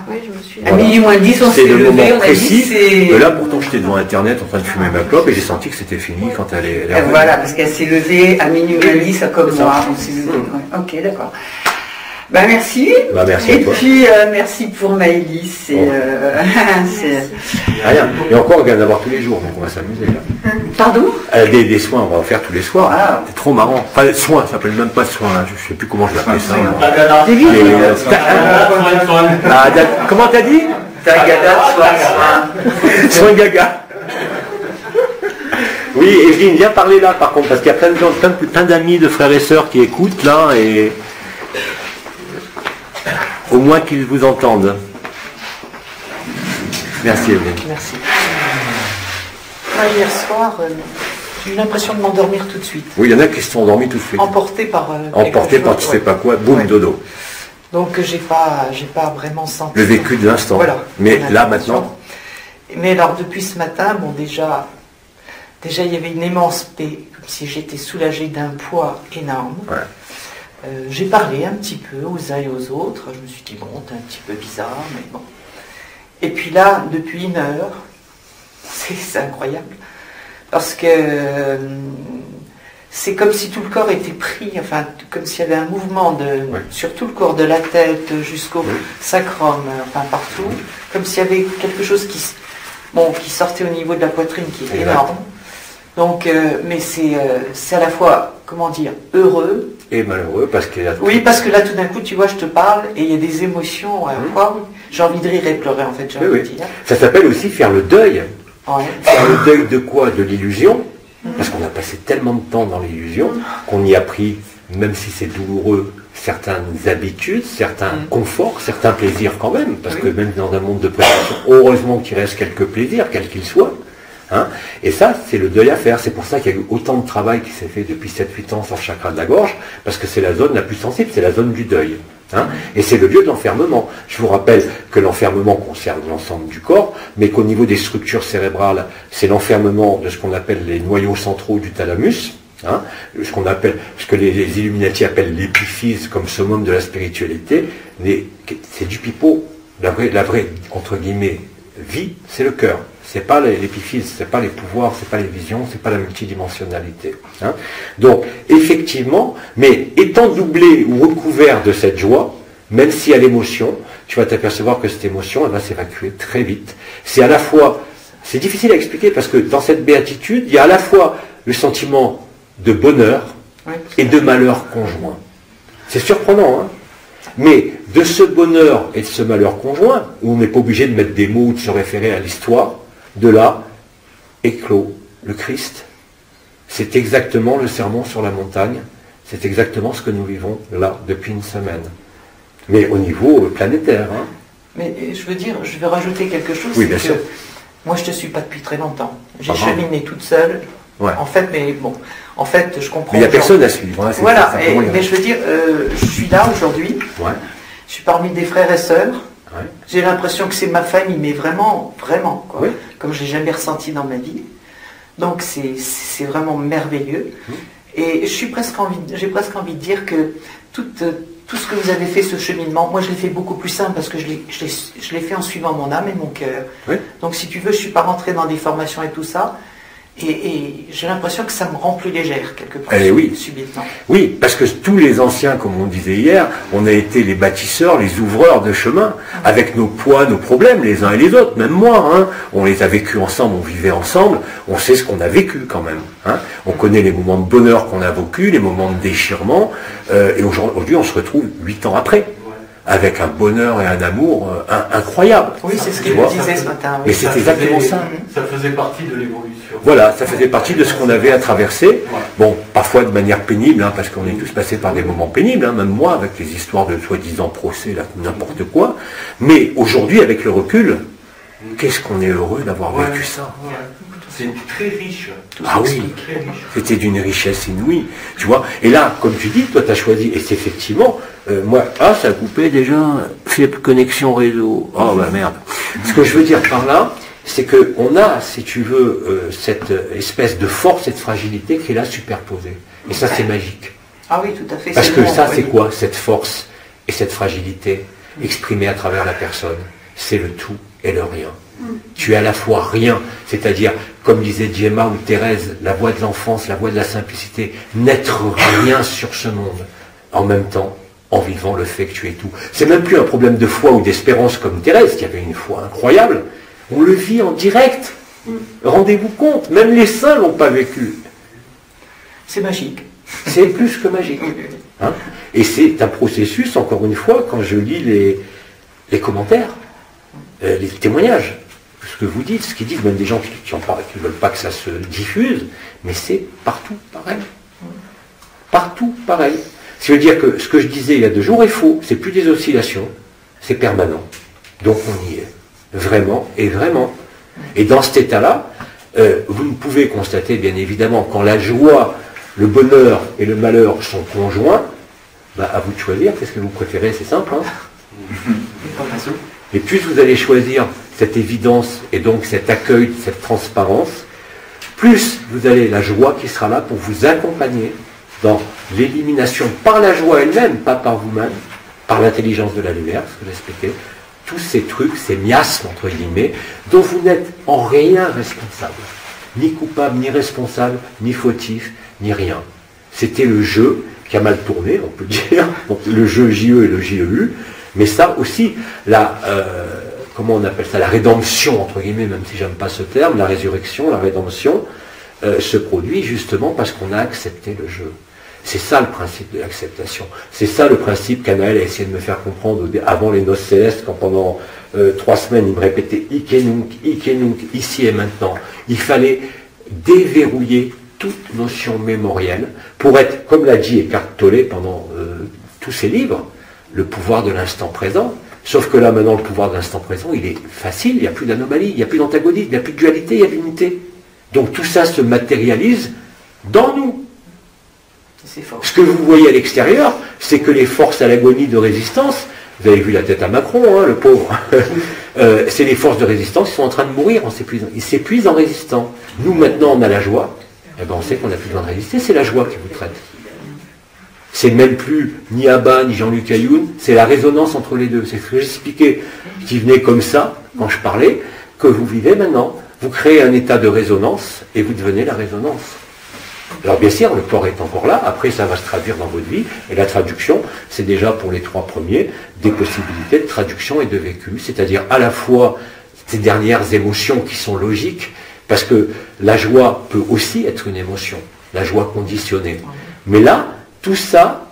Oui, je me suis... À minuit moins 10, on s'est levé, on a dit précis. Là, pourtant, j'étais devant Internet en train de fumer ma clope, et j'ai senti que c'était fini quand elle est... Voilà, parce qu'elle s'est levée à minuit moins 10, comme moi. On s'est levé. Ok, d'accord. Merci. Merci et à toi. Puis merci pour Maëlys. Rien. Et encore, on vient d'avoir tous les jours, donc on va s'amuser là. Pardon? Des soins, on va en faire tous les soirs. C'est trop marrant. Enfin, soins, ça s'appelle même pas soins. Hein. Je ne sais plus comment je l'appelle ça. Comment t'as dit? Tagada, soin gaga. Oui, Evelyne, viens parler là par contre, parce qu'il y a plein de gens, plein d'amis, de frères et sœurs qui écoutent là, et au moins qu'ils vous entendent. Merci Evelyne. Merci. Moi, hier soir, j'ai eu l'impression de m'endormir tout de suite. Oui, il y en a qui se sont endormis tout de suite. Emporté par... Emporté par tu sais pas quoi, boum, dodo. Donc j'ai pas vraiment senti... Le vécu de l'instant. Voilà. Mais là maintenant... Mais alors depuis ce matin, bon déjà il y avait une immense paix, comme si j'étais soulagée d'un poids énorme. Ouais. J'ai parlé un petit peu aux uns et aux autres. Je me suis dit, bon, t'es un petit peu bizarre, mais bon. Et puis là, depuis 1 heure, c'est incroyable, parce que c'est comme si tout le corps était pris, enfin, comme s'il y avait un mouvement sur tout le corps, de la tête jusqu'au sacrum, enfin partout, comme s'il y avait quelque chose qui sortait au niveau de la poitrine, qui est énorme. Donc, mais c'est à la fois, comment dire, heureux. Et malheureux, parce qu'il y a... Oui, parce que là, tout d'un coup, tu vois, je te parle, et il y a des émotions, j'ai envie de rire et pleurer, en fait, j'ai envie de dire. Ça s'appelle aussi faire le deuil. Ouais. Faire le deuil de quoi? De l'illusion. Parce qu'on a passé tellement de temps dans l'illusion qu'on y a pris, même si c'est douloureux, certaines habitudes, certains conforts, certains plaisirs quand même. Parce que même dans un monde de préparation, heureusement qu'il reste quelques plaisirs, quels qu'ils soient. Hein, et ça, c'est le deuil à faire. C'est pour ça qu'il y a eu autant de travail qui s'est fait depuis 7-8 ans sur le chakra de la gorge, parce que c'est la zone la plus sensible, c'est la zone du deuil. Hein, et c'est le lieu de l'enfermement. Je vous rappelle que l'enfermement concerne l'ensemble du corps, mais qu'au niveau des structures cérébrales, c'est l'enfermement de ce qu'on appelle les noyaux centraux du thalamus, hein, ce que les Illuminati appellent l'épiphyse comme summum de la spiritualité. C'est du pipeau. La vraie, entre guillemets, vie, c'est le cœur. C'est pas l'épiphyse, c'est pas les pouvoirs, c'est pas les visions, c'est pas la multidimensionnalité. Hein. Donc, effectivement, mais étant doublé ou recouvert de cette joie, même s'il y a l'émotion, tu vas t'apercevoir que cette émotion, elle va s'évacuer très vite. C'est à la fois, c'est difficile à expliquer parce que dans cette béatitude, il y a à la fois le sentiment de bonheur et de malheur conjoint. C'est surprenant, hein. Mais de ce bonheur et de ce malheur conjoint, où on n'est pas obligé de mettre des mots ou de se référer à l'histoire, de là éclot le Christ. C'est exactement le sermon sur la montagne, c'est exactement ce que nous vivons là depuis une semaine. Mais au niveau planétaire. Hein. Mais je veux dire, je vais rajouter quelque chose, oui, bien sûr. Moi je ne te suis pas depuis très longtemps. J'ai cheminé toute seule. Ouais. En fait, mais bon, en fait, je comprends. Mais il n'y a personne à suivre. Hein, voilà, mais je veux dire, je suis là aujourd'hui. Ouais. Je suis parmi des frères et sœurs. Ouais. J'ai l'impression que c'est ma famille, mais vraiment, vraiment, quoi. Oui. Comme je l'ai jamais ressenti dans ma vie. Donc c'est vraiment merveilleux. Et j'ai presque envie de dire que tout ce que vous avez fait, ce cheminement, moi je l'ai fait beaucoup plus simple parce que je l'ai fait en suivant mon âme et mon cœur. Oui. Donc si tu veux, je ne suis pas rentré dans des formations et tout ça. Et j'ai l'impression que ça me rend plus légère, quelque part, subitement. Oui, parce que tous les anciens, comme on disait hier, on a été les bâtisseurs, les ouvreurs de chemin, avec nos poids, nos problèmes, les uns et les autres, même moi, hein, on les a vécus ensemble, on vivait ensemble, on sait ce qu'on a vécu quand même. Hein. On connaît les moments de bonheur qu'on a vécu, les moments de déchirement, et aujourd'hui on se retrouve 8 ans après. Avec un bonheur et un amour incroyable. Oui, c'est ce qu'il me disait ce matin. Oui. Et c'est exactement ça. Ça faisait partie de l'évolution. Voilà, ça faisait partie de ce qu'on avait à traverser. Ouais. Bon, parfois de manière pénible, hein, parce qu'on est tous passés par des moments pénibles, hein, même moi, avec les histoires de soi-disant procès, n'importe quoi. Mais aujourd'hui, avec le recul, qu'est-ce qu'on est heureux d'avoir vécu ça. Ouais. C'est très riche. Ah oui, c'était d'une richesse inouïe, tu vois. Et là, comme tu dis, toi tu as choisi, et c'est effectivement, moi, ça a coupé déjà, fait connexion réseau. Oh bah merde. Ce que je veux dire par là, c'est qu'on a, si tu veux, cette espèce de force et de fragilité qui est là superposée. Et ça, c'est magique. Ah oui, tout à fait. Parce que ça, c'est quoi, cette force et cette fragilité exprimée à travers la personne? C'est le tout et le rien. Tu es à la fois rien, c'est-à-dire, comme disait Gemma ou Thérèse, la voix de l'enfance, la voix de la simplicité, n'être rien sur ce monde, en même temps, en vivant le fait que tu es tout. C'est même plus un problème de foi ou d'espérance comme Thérèse, qui avait une foi incroyable. On le vit en direct. Rendez-vous compte, même les saints ne l'ont pas vécu. C'est magique. C'est plus que magique. Hein? Et c'est un processus, encore une fois, quand je lis les commentaires, les témoignages. que vous dites, ce qu'ils disent, même des gens qui ne veulent pas que ça se diffuse, mais c'est partout pareil. Partout pareil. Ce qui veut dire que ce que je disais il y a 2 jours est faux, c'est plus des oscillations, c'est permanent. Donc on y est. Vraiment et vraiment. Et dans cet état-là, vous ne pouvez constater, bien évidemment, quand la joie, le bonheur et le malheur sont conjoints, à vous de choisir, qu'est-ce que vous préférez, c'est simple. Hein. Et plus vous allez choisir cette évidence et donc cet accueil, cette transparence, plus vous avez la joie qui sera là pour vous accompagner dans l'élimination par la joie elle-même, pas par vous-même, par l'intelligence de la lumière, ce que j'expliquais, tous ces trucs, ces miasmes, entre guillemets, dont vous n'êtes en rien responsable. Ni coupable, ni responsable, ni fautif, ni rien. C'était le jeu qui a mal tourné, on peut dire, donc le jeu JE et le JEU, mais ça aussi, comment on appelle ça, la rédemption, entre guillemets, même si j'aime pas ce terme, la résurrection, la rédemption, se produit justement parce qu'on a accepté le jeu. C'est ça le principe de l'acceptation. C'est ça le principe qu'Anaël a essayé de me faire comprendre avant les noces célestes, quand pendant 3 semaines il me répétait Ikenunk, ici et maintenant. Il fallait déverrouiller toute notion mémorielle pour être, comme l'a dit Eckhart Tolle pendant tous ses livres, le pouvoir de l'instant présent. Sauf que là maintenant le pouvoir de l'instant présent il est facile, il n'y a plus d'anomalie, il n'y a plus d'antagonisme, il n'y a plus de dualité, il y a de l'unité. Donc tout ça se matérialise dans nous. Ce que vous voyez à l'extérieur, c'est que les forces à l'agonie de résistance, vous avez vu la tête à Macron, hein, le pauvre, c'est les forces de résistance qui sont en train de mourir en s'épuisant. Ils s'épuisent en résistant. Nous maintenant on a la joie, et ben on sait qu'on n'a plus besoin de résister, c'est la joie qui vous traite. C'est même plus ni Abba ni Jean-Luc Ayoun, c'est la résonance entre les deux. C'est ce que j'expliquais, qui venait comme ça, quand je parlais, que vous vivez maintenant. Vous créez un état de résonance et vous devenez la résonance. Alors bien sûr, le corps est encore là, après ça va se traduire dans votre vie, et la traduction, c'est déjà pour les 3 premiers, des possibilités de traduction et de vécu, c'est-à-dire à la fois ces dernières émotions qui sont logiques, parce que la joie peut aussi être une émotion, la joie conditionnée. Mais là, tout ça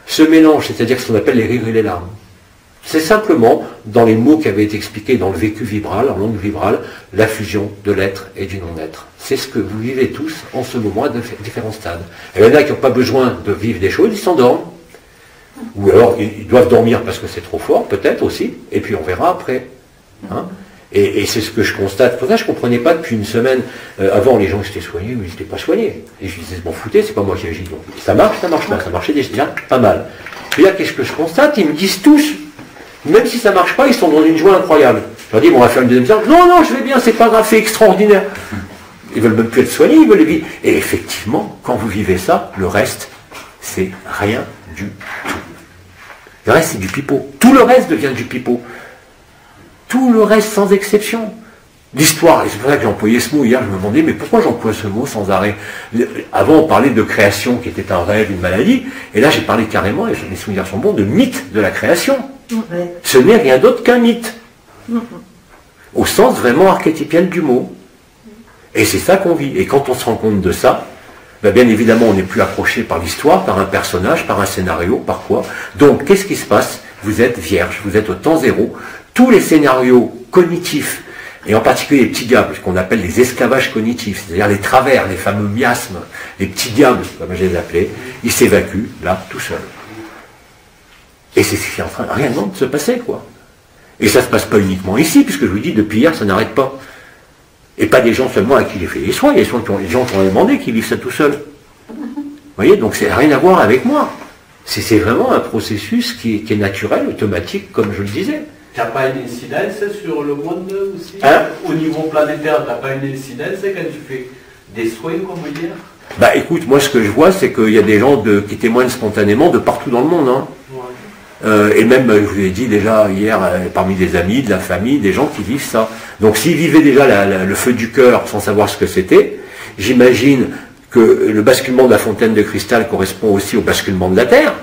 se mélange, c'est-à-dire ce qu'on appelle les rires et les larmes. C'est simplement, dans les mots qui avaient été expliqués dans le vécu vibral, en langue vibrale, la fusion de l'être et du non-être. C'est ce que vous vivez tous en ce moment à différents stades. Et il y en a qui n'ont pas besoin de vivre des choses, ils s'endorment. Ou alors ils doivent dormir parce que c'est trop fort, peut-être aussi, et puis on verra après. Hein, et c'est ce que je constate. Pour ça, je ne comprenais pas depuis une semaine. Avant, les gens s'étaient soignés, mais ils n'étaient pas soignés. Et je disais, m'en foutez, c'est pas moi qui agis. Donc, ça marche pas, ça marchait déjà pas mal. Et là, qu'est-ce que je constate? Ils me disent tous, même si ça ne marche pas, ils sont dans une joie incroyable. Je leur dis, bon, on va faire une deuxième séance. Non, non, je vais bien, c'est pas grave, c'est extraordinaire. Ils veulent même plus être soignés, ils veulent le vivre. Et effectivement, quand vous vivez ça, le reste, c'est rien du tout. Le reste, c'est du pipeau. Tout le reste devient du pipeau. Tout le reste, sans exception. L'histoire, et c'est pour ça que j'ai employé ce mot hier, je me demandais, mais pourquoi j'emploie ce mot sans arrêt? Avant, on parlait de création qui était un rêve, une maladie, et là, j'ai parlé carrément, et mes souvenirs sont bons, de mythe de la création. Ce n'est rien d'autre qu'un mythe. Au sens vraiment archétypal du mot. Et c'est ça qu'on vit. Et quand on se rend compte de ça, ben bien évidemment, on n'est plus accroché par l'histoire, par un personnage, par un scénario, par quoi. Donc, qu'est-ce qui se passe? Vous êtes vierge, vous êtes au temps zéro. Tous les scénarios cognitifs, et en particulier les petits diables, ce qu'on appelle les esclavages cognitifs, c'est-à-dire les travers, les fameux miasmes, les petits diables, comme je les appelais, ils s'évacuent, là, tout seuls. Et c'est ce qui est en train rien de se passer, quoi. Et ça ne se passe pas uniquement ici, puisque je vous dis, depuis hier, ça n'arrête pas. Et pas des gens seulement à qui j'ai fait les soins, il y a des gens qui ont demandé qui vivent ça tout seuls. Vous voyez, donc c'est rien à voir avec moi. C'est vraiment un processus qui est naturel, automatique, comme je le disais. Tu n'as pas une incidence sur le monde aussi? Hein? Au niveau planétaire, tu n'as pas une incidence quand tu fais des soins, comme on dire? Bah écoute, moi ce que je vois, c'est qu'il y a des gens qui témoignent spontanément de partout dans le monde. Hein. Ouais. Et même, je vous ai dit déjà hier, parmi des amis, de la famille, des gens qui vivent ça. Donc s'ils vivaient déjà le feu du cœur sans savoir ce que c'était, j'imagine que le basculement de la fontaine de cristal correspond aussi au basculement de la Terre.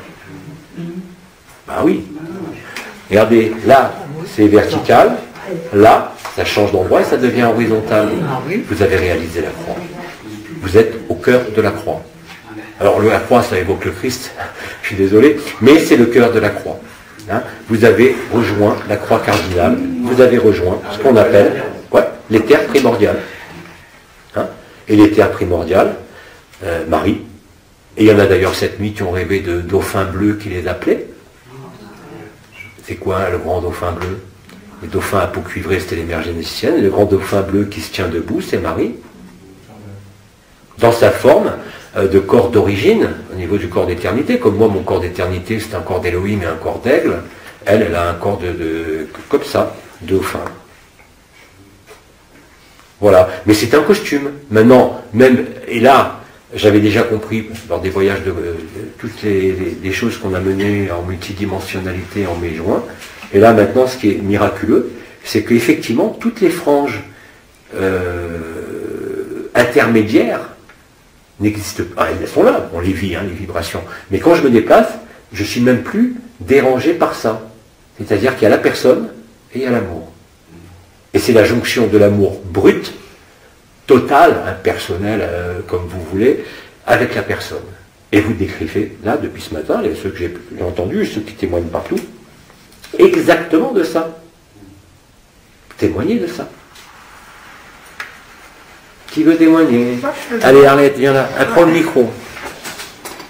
Bah oui. Regardez, là, c'est vertical. Là, ça change d'endroit et ça devient horizontal. Vous avez réalisé la croix. Vous êtes au cœur de la croix. Alors, la croix, ça évoque le Christ. Je suis désolé. Mais c'est le cœur de la croix. Hein, vous avez rejoint la croix cardinale. Vous avez rejoint ce qu'on appelle... Ouais. l'éther primordial. Hein, et l'éther primordial, Marie. Et il y en a d'ailleurs cette nuit qui ont rêvé de dauphins bleus qui les appelaient. C'est quoi le grand dauphin bleu? Les dauphins à peau cuivrée, c'était les mères généticiennes. Et le grand dauphin bleu qui se tient debout, c'est Marie. Dans sa forme de corps d'origine, au niveau du corps d'éternité. Comme moi, mon corps d'éternité, c'est un corps d'Élohim et un corps d'aigle. Elle a un corps comme ça, dauphin. Voilà. Mais c'est un costume. Maintenant, même, et là, j'avais déjà compris, lors des voyages, toutes les choses qu'on a menées en multidimensionnalité en mai-juin. Et là, maintenant, ce qui est miraculeux, c'est qu'effectivement, toutes les franges intermédiaires n'existent pas. Elles sont là, on les vit, hein, les vibrations. Mais quand je me déplace, je ne suis même plus dérangé par ça. C'est-à-dire qu'il y a la personne et il y a l'amour. Et c'est la jonction de l'amour brut, total, impersonnel, comme vous voulez, avec la personne. Et vous décrivez, là, depuis ce matin, ceux que j'ai entendus, ceux qui témoignent partout, exactement de ça. Témoignez de ça. Qui veut témoigner? Allez, Arlette, viens là. Prends le micro.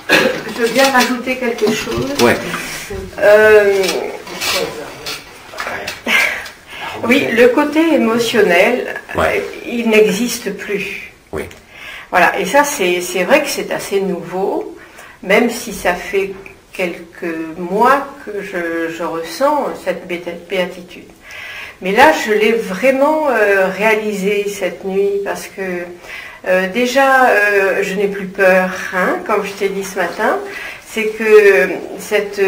Je veux bien rajouter quelque chose. Ouais. Oui, le côté émotionnel, Ouais. il n'existe plus. Oui. Voilà, et ça, c'est vrai que c'est assez nouveau, même si ça fait quelques mois que je ressens cette béatitude. Mais là, je l'ai vraiment réalisé cette nuit, parce que déjà, je n'ai plus peur, hein, comme je t'ai dit ce matin. C'est que cette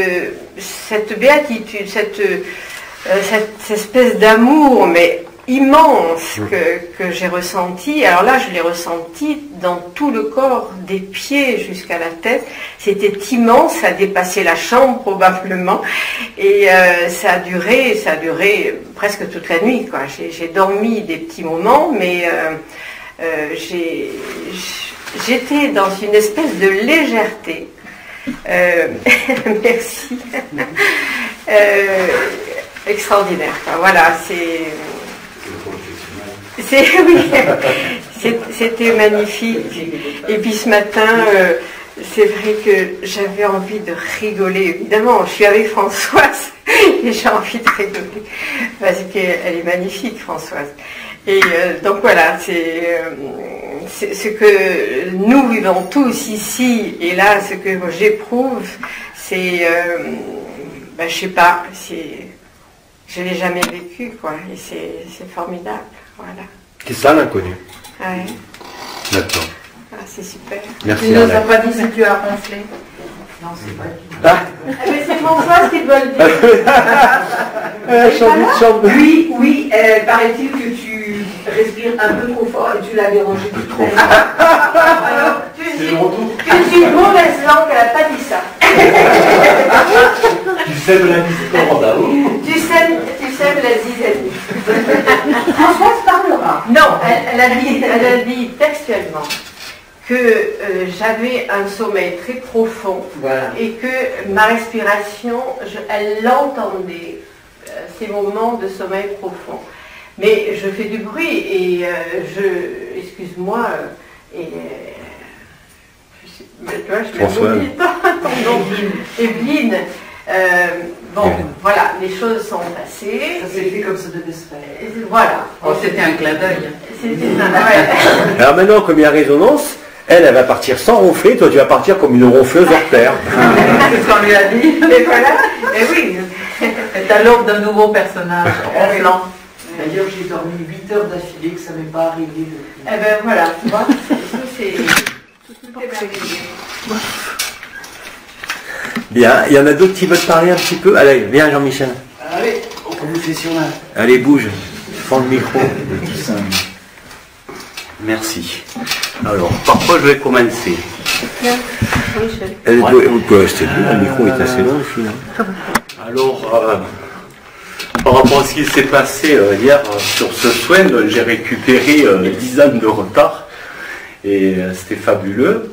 béatitude, cette espèce d'amour, mais immense, que j'ai ressenti. Alors là, je l'ai ressenti dans tout le corps, des pieds jusqu'à la tête. C'était immense, ça a dépassé la chambre probablement. Et ça a duré presque toute la nuit, quoi. J'ai dormi des petits moments, mais j'étais dans une espèce de légèreté. Merci. Extraordinaire. Enfin, voilà, c'était magnifique. Et puis ce matin, c'est vrai que j'avais envie de rigoler. Évidemment, je suis avec Françoise et j'ai envie de rigoler parce qu'elle est magnifique, Françoise. Et donc voilà, c'est ce que nous vivons tous ici. Et là, ce que j'éprouve, c'est, je sais pas, je l'ai jamais vécu, quoi. Et c'est formidable, voilà. C'est ça l'inconnu. Ouais. D'accord. Ah, c'est super. Merci. Tu ne nous as pas dit si tu as ronflé. Non, c'est pas du Ah. Mais c'est Françoise qui doit le dire. Oui, paraît-il que tu respires un peu trop fort et tu l'as dérangé du trop. Alors, tu es une mauvaise langue, elle n'a pas dit ça. Tu sais de la musique Tu sèmes la zizanie. Françoise parlera. Non, elle a dit textuellement que j'avais un sommeil très profond, Voilà. et que ma respiration, elle l'entendait, ces moments de sommeil profond. Mais je fais du bruit et excuse-moi, tu vois, je m'oublie ton nom. Evelyne. Bon, voilà, les choses sont passées. Ça s'est fait comme ça devait se faire. Voilà. Oh, c'était un clin d'œil. C'était ça, ouais. Alors maintenant, comme il y a résonance, elle va partir sans ronfler, toi tu vas partir comme une ronfleuse hors terre. C'est ce qu'on lui a dit. Et voilà, et oui. C'est à l'aube d'un nouveau personnage, ronflant. D'ailleurs, j'ai dormi 8 heures d'affilée, que ça m'est pas arrivé depuis. Eh ben voilà, tu vois, tout est merveilleux. Bien, il y en a d'autres qui veulent parler un petit peu. Allez, viens Jean-Michel. Allez, au confessionnal. Allez, bouge. Prends le micro. Merci. Alors, par quoi je vais commencer? Elle peut rester bien, le micro est assez long aussi. Alors, par rapport à ce qui s'est passé hier sur ce soin, j'ai récupéré 10 ans de retard et c'était fabuleux.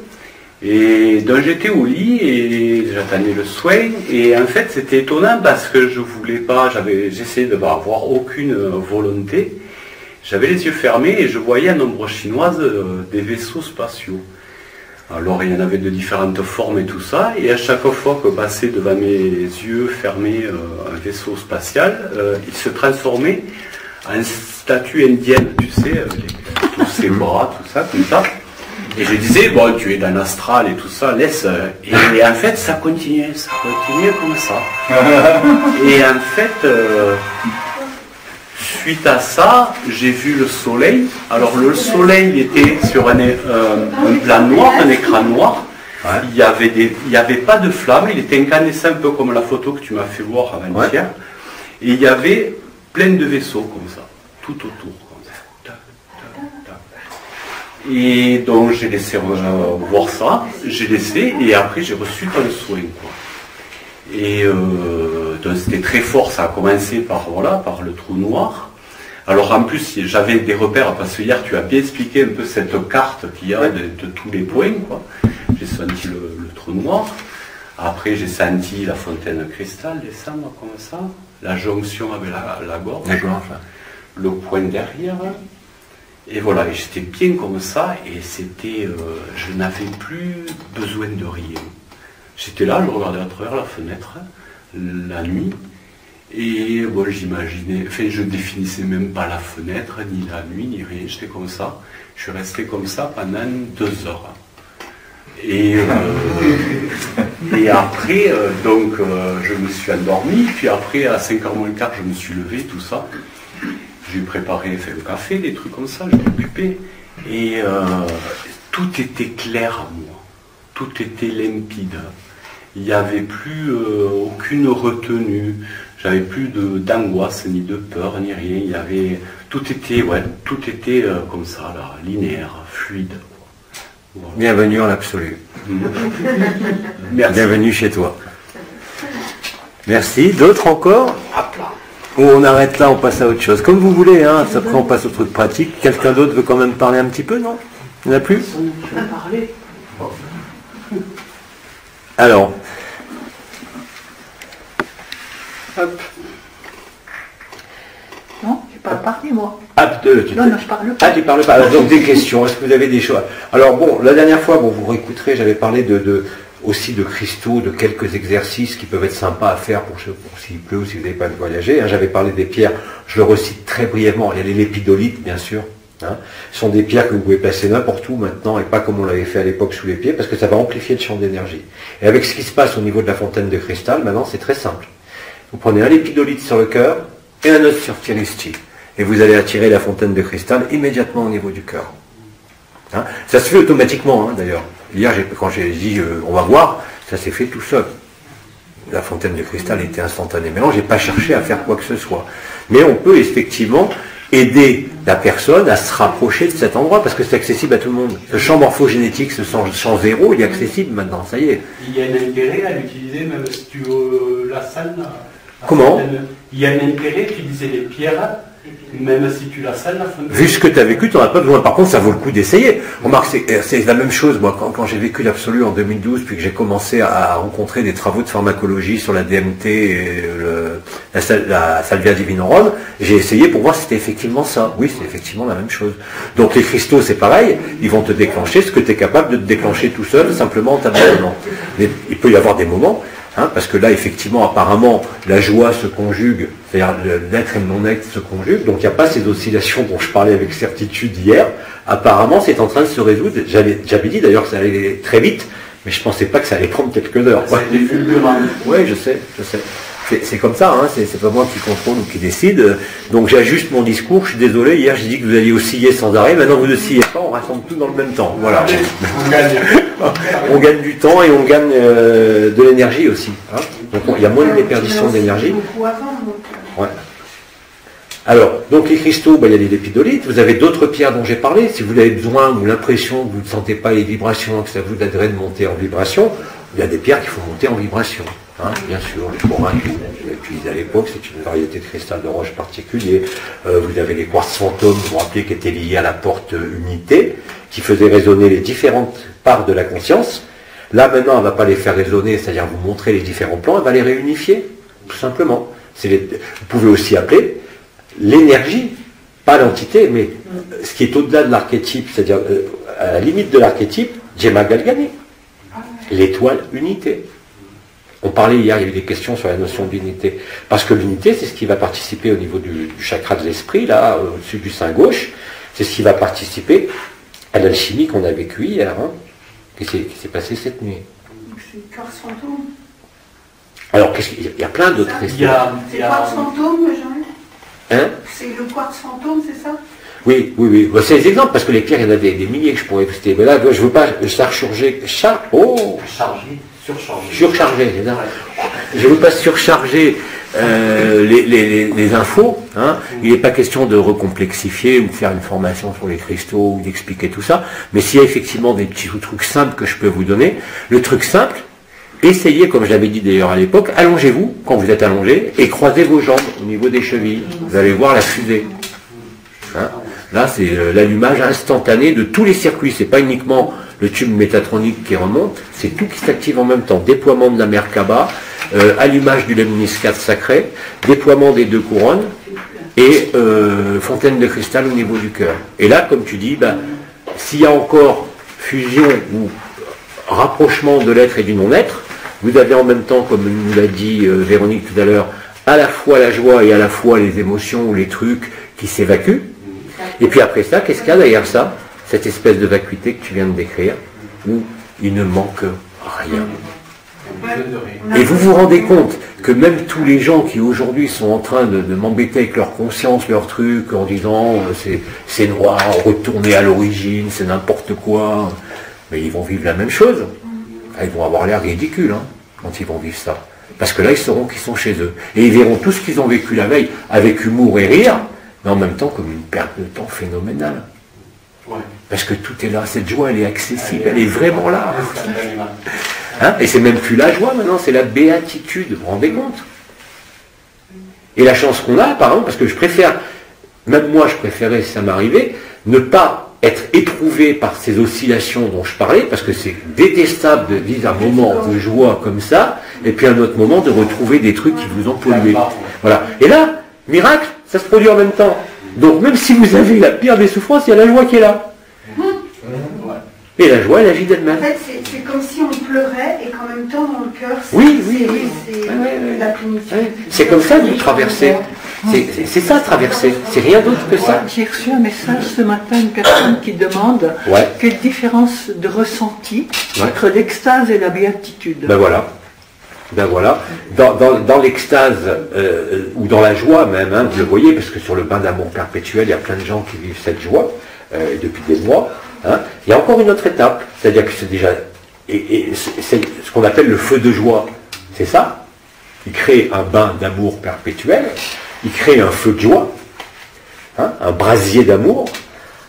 Et donc j'étais au lit et j'attendais le soin et en fait c'était étonnant parce que je voulais pas, j'essayé de n'avoir aucune volonté J'avais les yeux fermés et je voyais en ombre chinoise des vaisseaux spatiaux. Alors il y en avait de différentes formes et tout ça, et à chaque fois que passait devant mes yeux fermés un vaisseau spatial, il se transformait en statue indienne, tu sais, avec tous ses bras, tout ça, comme ça. Et je disais, bon, tu es dans l'astral et tout ça, laisse. Et en fait, ça continuait comme ça. Et en fait, suite à ça, j'ai vu le soleil. Alors le soleil était sur un plan noir, un écran noir. Ouais. Il n'y avait pas de flamme, il était incandescent un peu comme la photo que tu m'as fait voir avant-hier. Ouais. Et il y avait plein de vaisseaux comme ça, tout autour. Comme ça. Tac, tac, tac. Et donc j'ai laissé voir ça, j'ai laissé, et après j'ai reçu ton soin, quoi. Et donc c'était très fort, ça a commencé par le trou noir. Alors en plus j'avais des repères, parce que hier tu as bien expliqué un peu cette carte qu'il y a de tous les points, quoi. J'ai senti le trou noir, après j'ai senti la fontaine de cristal descendre comme ça, la jonction avec la gorge, le point derrière, et voilà, et j'étais bien comme ça, et c'était, je n'avais plus besoin de rien. J'étais là, je regardais à travers la fenêtre, la nuit, et bon, j'imaginais, enfin je définissais même pas la fenêtre, ni la nuit, ni rien, j'étais comme ça. Je suis resté comme ça pendant 2 heures. Et après, donc, je me suis endormi, puis après, à 5h moins le quart, je me suis levé, tout ça. J'ai préparé le café, des trucs comme ça, je m'occupais. Et tout était clair à moi, tout était limpide. Il n'y avait plus aucune retenue, j'avais plus d'angoisse, ni de peur, ni rien. Tout était comme ça, là, linéaire, fluide. Voilà. Bienvenue en l'absolu. Merci. Bienvenue chez toi. Merci. D'autres encore? Ou on arrête là, on passe à autre chose. Comme vous voulez, hein. Après on passe au truc pratique. Quelqu'un d'autre veut quand même parler un petit peu, non? Il n'y en a plus? On a parlé. Alors. Hop. Non, je parle pas, moi. Non, je parle pas. Ah, tu parles pas. Alors, donc des questions. Est-ce que vous avez des choses? Alors bon, la dernière fois, vous réécouterez, j'avais parlé aussi de cristaux, de quelques exercices qui peuvent être sympas à faire pour s'il pleut ou si vous n'avez pas voyagé. Hein. J'avais parlé des pierres, je le recite très brièvement. Il y a les lépidolites, bien sûr. Hein. Ce sont des pierres que vous pouvez placer n'importe où maintenant et pas comme on l'avait fait à l'époque sous les pieds parce que ça va amplifier le champ d'énergie. Et avec ce qui se passe au niveau de la fontaine de cristal, maintenant c'est très simple. Vous prenez un lépidolite sur le cœur et un autre sur Tiristi. Et vous allez attirer la fontaine de cristal immédiatement au niveau du cœur. Hein, ça se fait automatiquement, hein, d'ailleurs. Hier, quand j'ai dit on va voir, ça s'est fait tout seul. La fontaine de cristal était instantanée. Maintenant, je n'ai pas cherché à faire quoi que ce soit. Mais on peut effectivement aider la personne à se rapprocher de cet endroit parce que c'est accessible à tout le monde. Ce champ morphogénétique, ce champ zéro, il est accessible maintenant, ça y est. Il y a un intérêt à l'utiliser même si tu la salle. Comment? Il y a un intérêt d'utiliser les pierres. Même si tu la salle, la fontaine. Vu ce que tu as vécu, tu n'en as pas besoin. Par contre, ça vaut le coup d'essayer. Remarque, c'est la même chose. Moi, quand j'ai vécu l'absolu en 2012, puis que j'ai commencé à rencontrer des travaux de pharmacologie sur la DMT et la Salvia Divinorum, j'ai essayé pour voir si c'était effectivement ça. Oui, c'est effectivement la même chose. Donc les cristaux, c'est pareil. Ils vont te déclencher ce que tu es capable de te déclencher tout seul, simplement en t'abandonnant. Mais il peut y avoir des moments. Hein, parce que là, effectivement, apparemment, la joie se conjugue, c'est-à-dire l'être et le non-être se conjuguent, donc il n'y a pas ces oscillations dont je parlais avec certitude hier. Apparemment, c'est en train de se résoudre. J'avais dit d'ailleurs que ça allait très vite, mais je ne pensais pas que ça allait prendre quelques heures. C'est des fulgurants. Oui, je sais. C'est comme ça, hein, c'est pas moi qui contrôle ou qui décide. Donc j'ajuste mon discours, je suis désolé, hier j'ai dit que vous alliez osciller sans arrêt, maintenant vous oscillez pas, on rassemble tout dans le même temps. Voilà. On gagne. On gagne du temps et on gagne de l'énergie aussi. Hein. Donc il y a moins de déperdition d'énergie. Ouais. Alors, donc les cristaux, il y a les lépidolites, vous avez d'autres pierres dont j'ai parlé, si vous avez besoin ou l'impression que vous ne sentez pas les vibrations, que ça vous aiderait de monter en vibration, il y a des pierres qu'il faut monter en vibration. Hein, bien sûr, les corins qu'ils utilisent à l'époque, c'est une variété de cristal de roche particulier. Vous avez les quartz fantômes, vous vous rappelez, qui étaient liés à la porte unité, qui faisaient résonner les différentes parts de la conscience. Là, maintenant, elle ne va pas les faire résonner, c'est-à-dire vous montrer les différents plans, elle va les réunifier, tout simplement. Vous pouvez aussi appeler l'énergie pas l'entité, mais ce qui est au-delà de l'archétype, c'est-à-dire à la limite de l'archétype, Gemma Galgani, l'étoile unité. On parlait hier, il y a eu des questions sur la notion d'unité. Parce que l'unité, c'est ce qui va participer au niveau du chakra de l'esprit, là, au-dessus du sein gauche. C'est ce qui va participer à l'alchimie qu'on a vécue hier, hein, qui s'est passé cette nuit. C'est le quartz fantôme. Alors, il y a plein d'autres questions. C'est le quartz fantôme, Jean? Hein? C'est le quartz fantôme, c'est ça? Oui. C'est des exemples, parce que les pierres, il y en a des milliers que je pourrais citer. Mais là, je ne veux pas surcharger. Surcharger, c'est ça. Je ne veux pas surcharger les infos. Hein. Il n'est pas question de recomplexifier ou de faire une formation sur les cristaux ou d'expliquer tout ça. Mais s'il y a effectivement des petits trucs simples que je peux vous donner, le truc simple, essayez, comme je l'avais dit d'ailleurs à l'époque, allongez-vous quand vous êtes allongé et croisez vos jambes au niveau des chevilles. Vous allez voir la fusée. Hein. Là, c'est l'allumage instantané de tous les circuits. C'est pas uniquement le tube métatronique qui remonte, c'est tout qui s'active en même temps. Déploiement de la Merkaba, allumage du lemniscate sacré, déploiement des deux couronnes et fontaine de cristal au niveau du cœur. Et là, comme tu dis, s'il y a encore fusion ou rapprochement de l'être et du non-être, vous avez en même temps, comme nous l'a dit Véronique tout à l'heure, à la fois la joie et à la fois les émotions ou les trucs qui s'évacuent. Et puis après ça, qu'est-ce qu'il y a derrière ça? Cette espèce de vacuité que tu viens de décrire, où il ne manque rien. Et vous vous rendez compte que même tous les gens qui aujourd'hui sont en train de m'embêter avec leur conscience, leur truc, en disant c'est noir, retourner à l'origine, c'est n'importe quoi, mais ils vont vivre la même chose. Ils vont avoir l'air ridicules hein, quand ils vont vivre ça. Parce que là, ils sauront qu'ils sont chez eux. Et ils verront tout ce qu'ils ont vécu la veille avec humour et rire, mais en même temps comme une perte de temps phénoménale. Ouais. Parce que tout est là, cette joie elle est accessible, elle est vraiment là. Hein, et c'est même plus la joie maintenant, c'est la béatitude, vous vous rendez compte? Et la chance qu'on a, par exemple, parce que je préfère, même moi je préférais, si ça m'arrivait, ne pas être éprouvé par ces oscillations dont je parlais, parce que c'est détestable de vivre un moment de joie comme ça, et puis un autre moment de retrouver des trucs qui vous ont pollué. Voilà. Et là, miracle, ça se produit en même temps. Donc même si vous avez la pire des souffrances, il y a la joie qui est là. Et la joie, elle agit d'elle-même. En fait, c'est comme si on pleurait et qu'en même temps, dans le cœur, c'est la plénitude. C'est comme ça que vous traversez. C'est ça, traverser. C'est rien d'autre que ça. J'ai reçu un message ce matin, une personne qui demande quelle différence de ressenti entre l'extase et la béatitude. Ben voilà. Dans l'extase, ou dans la joie même, hein, vous le voyez, parce que sur le bain d'amour perpétuel, il y a plein de gens qui vivent cette joie, depuis des mois. Hein. Il y a encore une autre étape, c'est-à-dire que c'est déjà, c'est ce qu'on appelle le feu de joie. C'est ça. Il crée un bain d'amour perpétuel, il crée un feu de joie, hein, un brasier d'amour.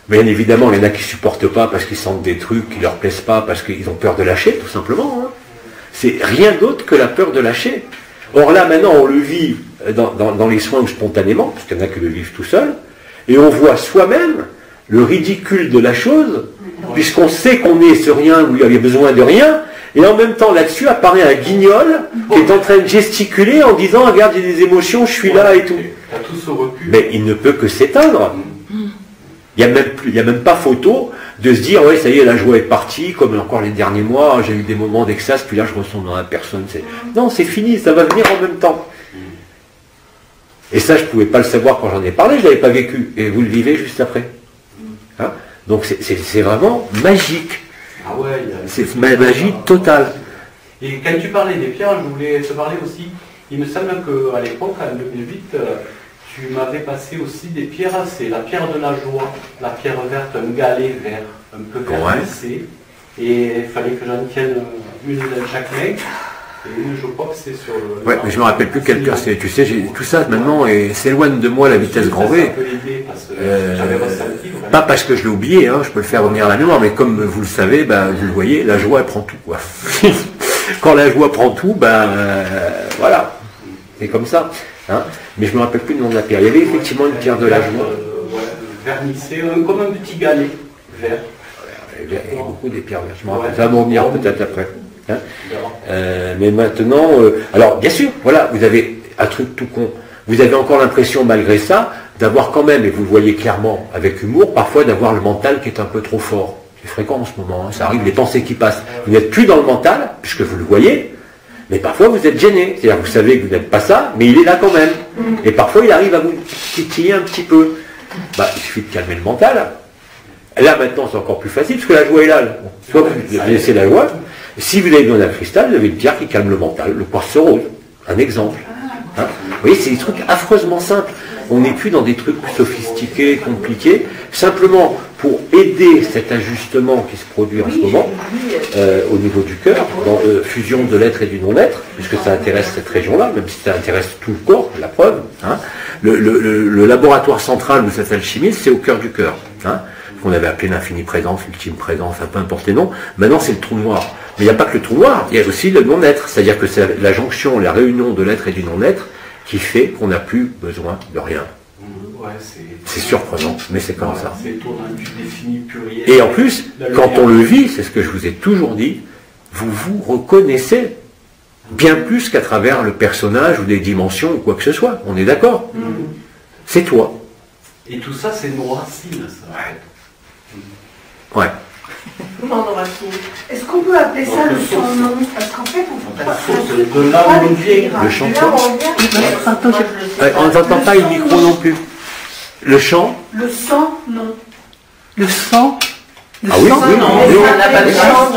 Bien évidemment, il y en a qui ne supportent pas parce qu'ils sentent des trucs qui ne leur plaisent pas, parce qu'ils ont peur de lâcher, tout simplement. Hein. C'est rien d'autre que la peur de lâcher. Or là, maintenant, on le vit dans les soins spontanément, parce qu'il y en a qui le vivent tout seul, et on voit soi-même le ridicule de la chose, puisqu'on sait qu'on est ce rien où il y a besoin de rien, et en même temps, là-dessus, apparaît un guignol qui est en train de gesticuler en disant « Regarde, j'ai des émotions, je suis là et tout ». Mais il ne peut que s'éteindre. Il n'y a même pas photo de se dire « Ouais, ça y est, la joie est partie, comme encore les derniers mois, j'ai eu des moments d'extase, puis là, je ressens dans la personne. » Non, c'est fini, ça va venir en même temps. Et ça, je ne pouvais pas le savoir quand j'en ai parlé, je ne l'avais pas vécu. Et vous le vivez juste après. Hein? Donc c'est vraiment magique. Ah ouais, c'est magie totale. Et quand tu parlais des pierres, je voulais te parler aussi. Il me semble qu'à l'époque, en 2008, tu m'avais passé aussi des pierres. C'est la pierre de la joie, la pierre verte, un galet vert, un peu vernissé. Et il fallait que j'en tienne une de chaque main. Et une, je crois que c'est sur le. Ouais, mais je me rappelle plus quel cœur c'est. Tu sais, tout ça maintenant s'éloigne de moi à la vitesse grand V. Pas parce que je l'ai oublié, hein, je peux le faire revenir à la mémoire, mais comme vous le savez, vous le voyez, la joie elle prend tout. Quoi. Quand la joie prend tout, voilà, c'est comme ça. Hein. Mais je me rappelle plus le nom de la pierre. Il y avait effectivement une pierre de la joie. Vernissée, comme un petit galet vert. Il y a beaucoup des pierres vertes. Je me rappelle. Ça va me revenir peut-être après. Hein. Mais maintenant, alors bien sûr, voilà, vous avez un truc tout con. vous avez encore l'impression, malgré ça, d'avoir quand même, et vous le voyez clairement avec humour, parfois d'avoir le mental qui est un peu trop fort. C'est fréquent en ce moment, hein, ça arrive, les pensées qui passent. Vous n'êtes plus dans le mental, puisque vous le voyez, mais parfois vous êtes gêné. C'est-à-dire vous savez que vous n'êtes pas ça, mais il est là quand même. Et parfois il arrive à vous titiller un petit peu. Bah, il suffit de calmer le mental. Là maintenant c'est encore plus facile, parce que la joie est là. Soit vous laissez la joie, si vous avez besoin d'un cristal, vous avez une pierre qui calme le mental, le quartz rose, un exemple. Hein, vous voyez, c'est des trucs affreusement simples. On n'est plus dans des trucs sophistiqués, compliqués. Simplement, pour aider cet ajustement qui se produit en ce moment, au niveau du cœur, dans fusion de l'être et du non-être, puisque ça intéresse cette région-là, même si ça intéresse tout le corps, la preuve. Hein, le laboratoire central de cette alchimie, c'est au cœur du cœur. Hein, qu'on avait appelé l'infini présence, l'ultime présence, peu importe les noms. Maintenant, c'est le trou noir. Mais il n'y a pas que le trou noir, il y a aussi le non-être. C'est-à-dire que c'est la jonction, la réunion de l'être et du non-être qui fait qu'on n'a plus besoin de rien. Ouais, c'est surprenant, mais c'est comme ça. C'est étonnant, tu définis pluriel. Et en plus, quand on le vit, c'est ce que je vous ai toujours dit, vous vous reconnaissez bien plus qu'à travers le personnage ou des dimensions ou quoi que ce soit. On est d'accord? C'est toi. Et tout ça, c'est nos racines, ça. Ouais. Est-ce qu'on peut appeler ça le sang-nom? Parce qu'en fait, de là où on vient. Le chant. On n'entend pas le micro non plus. Le chant. Le sang-nom. Le sang. Ah oui, oui, non. On n'a pas de chant.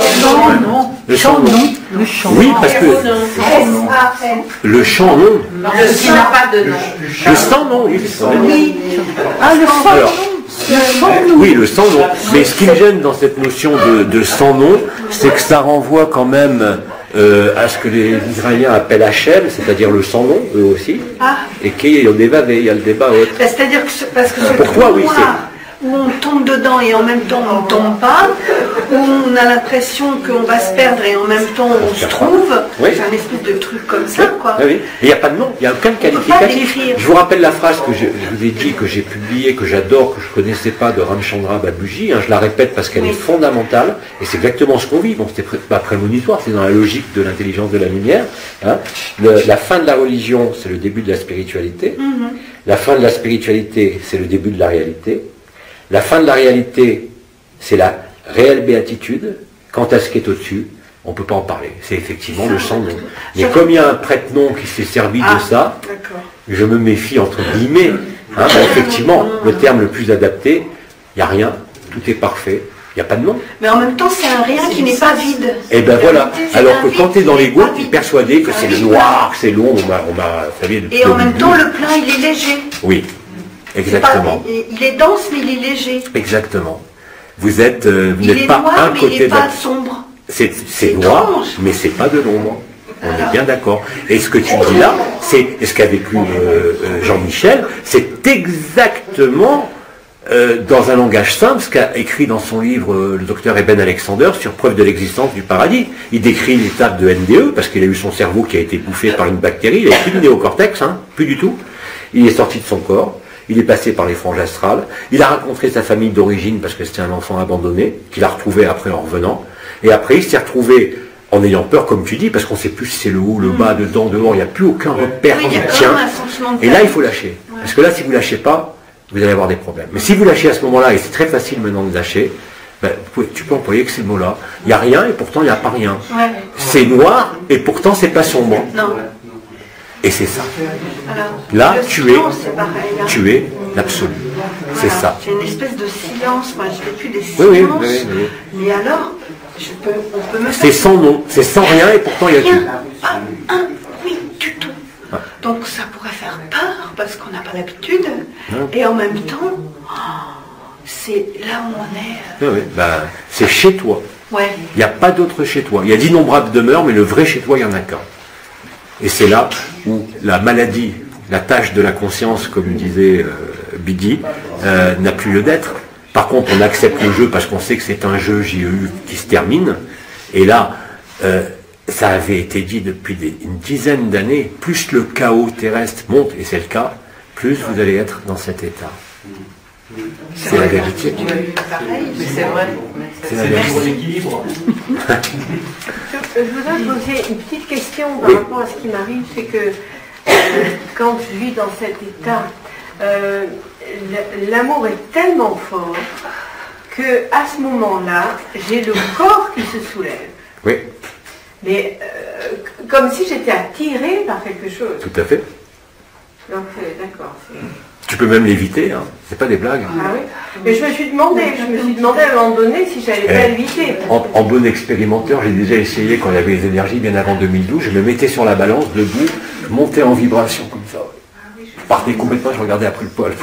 Non. Le chant, non. Le chant. Oui, parce que S-A-N. le chant, non. Le qui n'a pas de nom. Le sang, non. Oui, Oui. Ah, le sang. alors, oui, le sang non. Mais ce qui me gêne dans cette notion de sang non, c'est que ça renvoie quand même à ce que les Israéliens appellent Hachem, c'est-à-dire le sang non, eux aussi, et qu'il y a le débat, il y a le débat autre. C'est-à-dire que parce que ce Pour toi, oui, trou noir, où on tombe dedans et en même temps on ne tombe pas, où on a l'impression qu'on va se perdre et en même temps on se trouve, Oui. c'est un espèce de truc comme ça, quoi. Ah oui. Mais il n'y a pas de nom, il n'y a aucun peut pas qualificatif. l'écrire. Je vous rappelle la phrase que je vous ai dit, que j'ai publiée, que j'adore, que je ne connaissais pas, de Ramchandra Babuji. Hein, je la répète parce qu'elle est fondamentale, et c'est exactement ce qu'on vit. Bon, c'était pas prémonitoire, c'est dans la logique de l'intelligence de la lumière. Hein. La fin de la religion, c'est le début de la spiritualité. La fin de la spiritualité, c'est le début de la réalité. La fin de la réalité, c'est la réelle béatitude. Quant à ce qui est au-dessus, on ne peut pas en parler. C'est effectivement le sang non. Mais comme il y a un prêtre-nom qui s'est servi de ça, je me méfie entre guillemets. Hein, bah, effectivement, le terme le plus adapté, il n'y a rien, tout est parfait, il n'y a pas de nom. Mais en même temps, c'est un rien qui n'est pas vide. Et ben voilà. C'est Alors un que vide quand tu es dans qui n'est l'ego, pas tu es vide. persuadé que c'est le noir, que c'est l'ombre. On m'a, vous savez, depuis Et en le même début. temps, le plein, il est léger. Oui, C'est exactement. pas- il est dense, mais il est léger. Exactement. Vous êtes, vous Il est n'êtes pas noir, un mais il côté n'est de pas la... sombre. C'est noir, étrange. mais c'est pas de l'ombre. On est bien d'accord. Et ce que tu dis là, c'est ce qu'a vécu Jean-Michel, c'est exactement dans un langage simple ce qu'a écrit dans son livre le docteur Eben Alexander sur preuve de l'existence du paradis. Il décrit une étape de NDE parce qu'il a eu son cerveau qui a été bouffé par une bactérie. Il n'a plus de néocortex, hein, plus du tout. Il est sorti de son corps. Il est passé par les franges astrales. Il a rencontré sa famille d'origine parce que c'était un enfant abandonné, qu'il a retrouvé après en revenant. Et après, il s'est retrouvé en ayant peur, comme tu dis, parce qu'on ne sait plus si c'est le haut, le bas, dedans, dehors. Il n'y a plus aucun repère Oui, qui il y a quand tient. même un sentiment de Et là, perte. il faut lâcher. Parce que là, si vous ne lâchez pas, vous allez avoir des problèmes. Mais si vous lâchez à ce moment-là, et c'est très facile maintenant de lâcher, ben, tu peux employer que ces mots-là. Il n'y a rien et pourtant il n'y a pas rien. Ouais. C'est noir et pourtant c'est pas sombre. Non. Et c'est ça. Alors, Là, le tu silence, c'est pareil, hein. Tu es l'absolu. C'est Voilà. ça. C'est une espèce de silence. Moi, je fais plus des Oui, silences. oui, oui, oui. Mais alors, on peut me C'est sans nom, c'est sans rien et pourtant il y a tout. rien. Pas un oui du tout. Ouais. Donc ça pourrait faire peur parce qu'on n'a pas l'habitude. Non. Et en même temps, c'est là où on est. Oui, oui. Ben, c'est chez toi. Ouais. Il n'y a pas d'autre chez toi. Il y a d'innombrables demeures, mais le vrai chez toi, il n'y en a qu'un. Et c'est là où la maladie, la tâche de la conscience, comme disait Bidi, n'a plus lieu d'être. Par contre, on accepte le jeu parce qu'on sait que c'est un jeu JEU qui se termine. Et là, ça avait été dit depuis une dizaine d'années, plus le chaos terrestre monte, et c'est le cas, plus vous allez être dans cet état. C'est la vérité. Pareil. Mais c'est vrai. C'est la C'est vérité. pour l'équilibre. Je voudrais poser une petite question par Oui. rapport à ce qui m'arrive, c'est que quand je vis dans cet état, l'amour est tellement fort que à ce moment-là, j'ai le corps qui se soulève. Oui. Mais comme si j'étais attirée par quelque chose. Tout à fait. Donc, d'accord. Tu peux même l'éviter, hein. C'est pas des blagues. Ah oui. Mais je me suis demandé à un moment donné si j'allais pas l'éviter. En bon expérimenteur, j'ai déjà essayé quand il y avait les énergies, bien avant 2012, je me mettais sur la balance, debout, je montais en vibration comme ça. Je partais complètement, je regardais après le poil.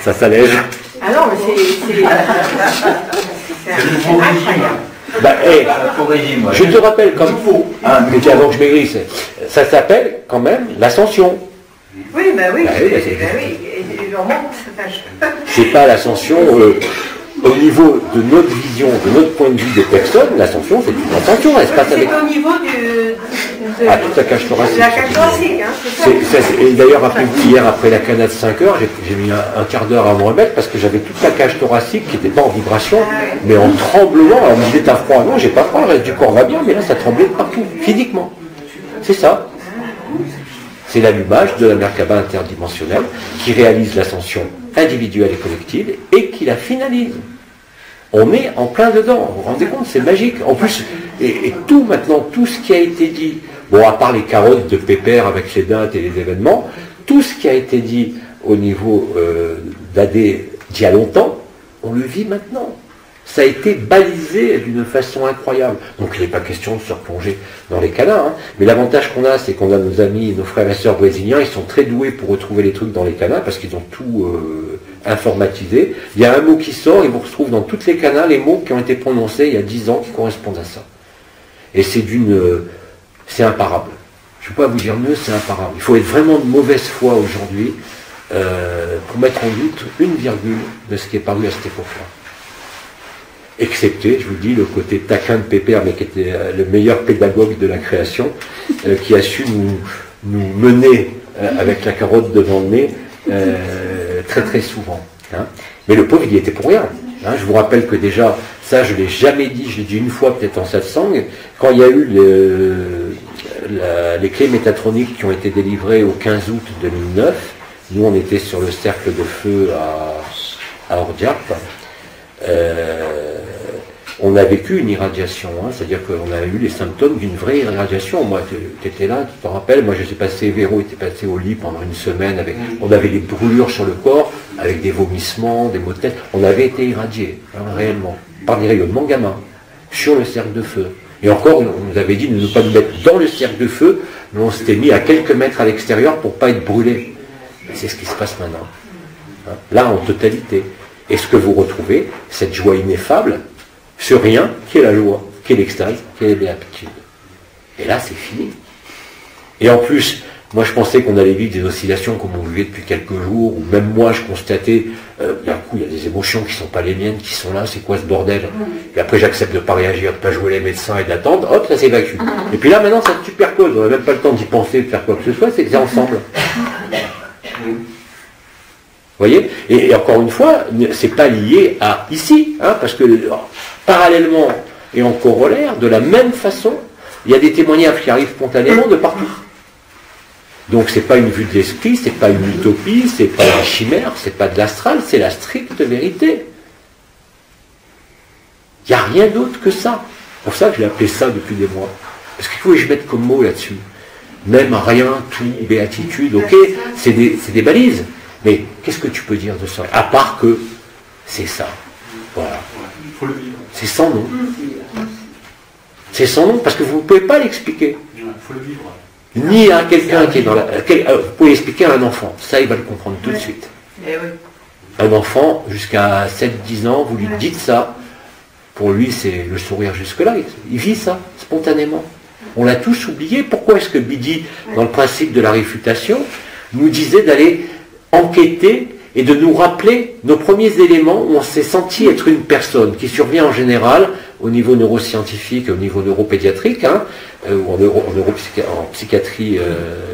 Ça s'allège. Ah non, mais c'est incroyable. Bah, je te rappelle, comme mais avant que je maigrisse, ça s'appelle quand même l'ascension. Oui, bah oui, bah oui, et je remonte, c'est pas l'ascension au niveau de notre vision, de notre point de vue des personnes, l'ascension c'est une ascension, n'est-ce pas? C'est au niveau de toute la cage thoracique. La cage thoracique, hein, c'est ça. Et d'ailleurs, hier, après la canne de 5 heures, j'ai mis un quart d'heure à me remettre parce que j'avais toute la cage thoracique qui n'était pas en vibration, mais en tremblement. Alors on me disait, t'as froid? Non, j'ai pas froid, le reste du corps va bien, mais là ça tremblait de partout, physiquement. C'est ça. C'est l'allumage de la Merkaba interdimensionnelle qui réalise l'ascension individuelle et collective et qui la finalise. On est en plein dedans, vous vous rendez compte, c'est magique. En plus, et tout maintenant, tout ce qui a été dit, bon, à part les carottes de Pépère avec les dates et les événements, tout ce qui a été dit au niveau d'AD d'il y a longtemps, on le vit maintenant. Ça a été balisé d'une façon incroyable. Donc il n'est pas question de se replonger dans les canals. Hein. Mais l'avantage qu'on a, c'est qu'on a nos amis, nos frères et sœurs brésiliens, ils sont très doués pour retrouver les trucs dans les canals parce qu'ils ont tout informatisé. Il y a un mot qui sort, et vous retrouvez dans toutes les canals les mots qui ont été prononcés il y a 10 ans qui correspondent à ça. Et c'est imparable. Je ne peux pas vous dire mieux, c'est imparable. Il faut être vraiment de mauvaise foi aujourd'hui pour mettre en doute une virgule de ce qui est paru à cette époque-là. Excepté, je vous dis, le côté taquin de Pépère, mais qui était le meilleur pédagogue de la création, qui a su nous mener avec la carotte devant le nez très très souvent. Hein. Mais le pauvre, il y était pour rien. Hein. Je vous rappelle que déjà, ça je ne l'ai jamais dit, je l'ai dit une fois peut-être en satsang, quand il y a eu les clés métatroniques qui ont été délivrées au 15 août 2009, nous on était sur le cercle de feu à Ordiap, on a vécu une irradiation, hein, c'est-à-dire qu'on a eu les symptômes d'une vraie irradiation. Moi, tu étais là, tu t'en rappelles, moi je suis passé, Véro était passé au lit pendant une semaine, on avait des brûlures sur le corps, avec des vomissements, des maux de tête, on avait été irradiés, hein, réellement, par des rayonnements gamma, sur le cercle de feu. Et encore, on nous avait dit de ne pas nous mettre dans le cercle de feu, mais on s'était mis à quelques mètres à l'extérieur pour ne pas être brûlé. C'est ce qui se passe maintenant. Hein, là, en totalité. Et ce que vous retrouvez, cette joie ineffable, ce rien qui est la joie, qui est l'extase, qui est la béatitude. Et là, c'est fini. Et en plus, moi je pensais qu'on allait vivre des oscillations comme on vivait depuis quelques jours, ou même moi je constatais, d'un coup il y a des émotions qui ne sont pas les miennes, qui sont là, c'est quoi ce bordel? Et après j'accepte de ne pas réagir, de ne pas jouer les médecins et d'attendre, hop, ça s'évacue. Et puis là maintenant ça se superpose, on n'a même pas le temps d'y penser, de faire quoi que ce soit, c'est ensemble. Vous voyez? Et encore une fois, c'est pas lié à ici, hein, parce que parallèlement et en corollaire, de la même façon, il y a des témoignages qui arrivent spontanément de partout. Donc c'est pas une vue de l'esprit, c'est pas une utopie, c'est pas une chimère, c'est pas de l'astral, c'est la stricte vérité. Il n'y a rien d'autre que ça. C'est pour ça que je l'ai appelé ça depuis des mois. Parce qu'il faut que je mette comme mot là-dessus. Même rien, tout, béatitude, ok, c'est des balises. Mais qu'est-ce que tu peux dire de ça? À part que c'est ça. Voilà. C'est sans nom. C'est sans nom parce que vous ne pouvez pas l'expliquer. Il faut le vivre. Ni à quelqu'un qui est dans la... vous pouvez l'expliquer à un enfant. Ça, il va le comprendre tout de suite. Un enfant, jusqu'à 7-10 ans, vous lui dites ça. Pour lui, c'est le sourire jusque-là. Il vit ça, spontanément. On l'a tous oublié. Pourquoi est-ce que Bidi, dans le principe de la réfutation, nous disait d'aller enquêter et de nous rappeler nos premiers éléments où on s'est senti être une personne, qui survient en général au niveau neuroscientifique, au niveau neuropédiatrique, hein, ou en psychiatrie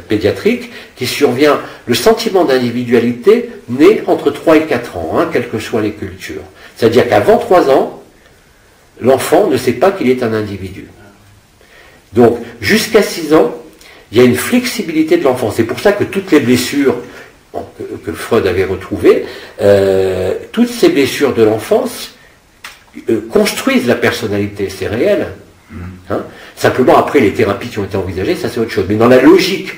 pédiatrique, qui survient le sentiment d'individualité né entre 3 et 4 ans, hein, quelles que soient les cultures. C'est-à-dire qu'avant 3 ans, l'enfant ne sait pas qu'il est un individu. Donc, jusqu'à 6 ans, il y a une flexibilité de l'enfant. C'est pour ça que toutes les blessures que Freud avait retrouvées, toutes ces blessures de l'enfance construisent la personnalité, c'est réel. Hein. Simplement, après, les thérapies qui ont été envisagées, ça c'est autre chose. Mais dans la logique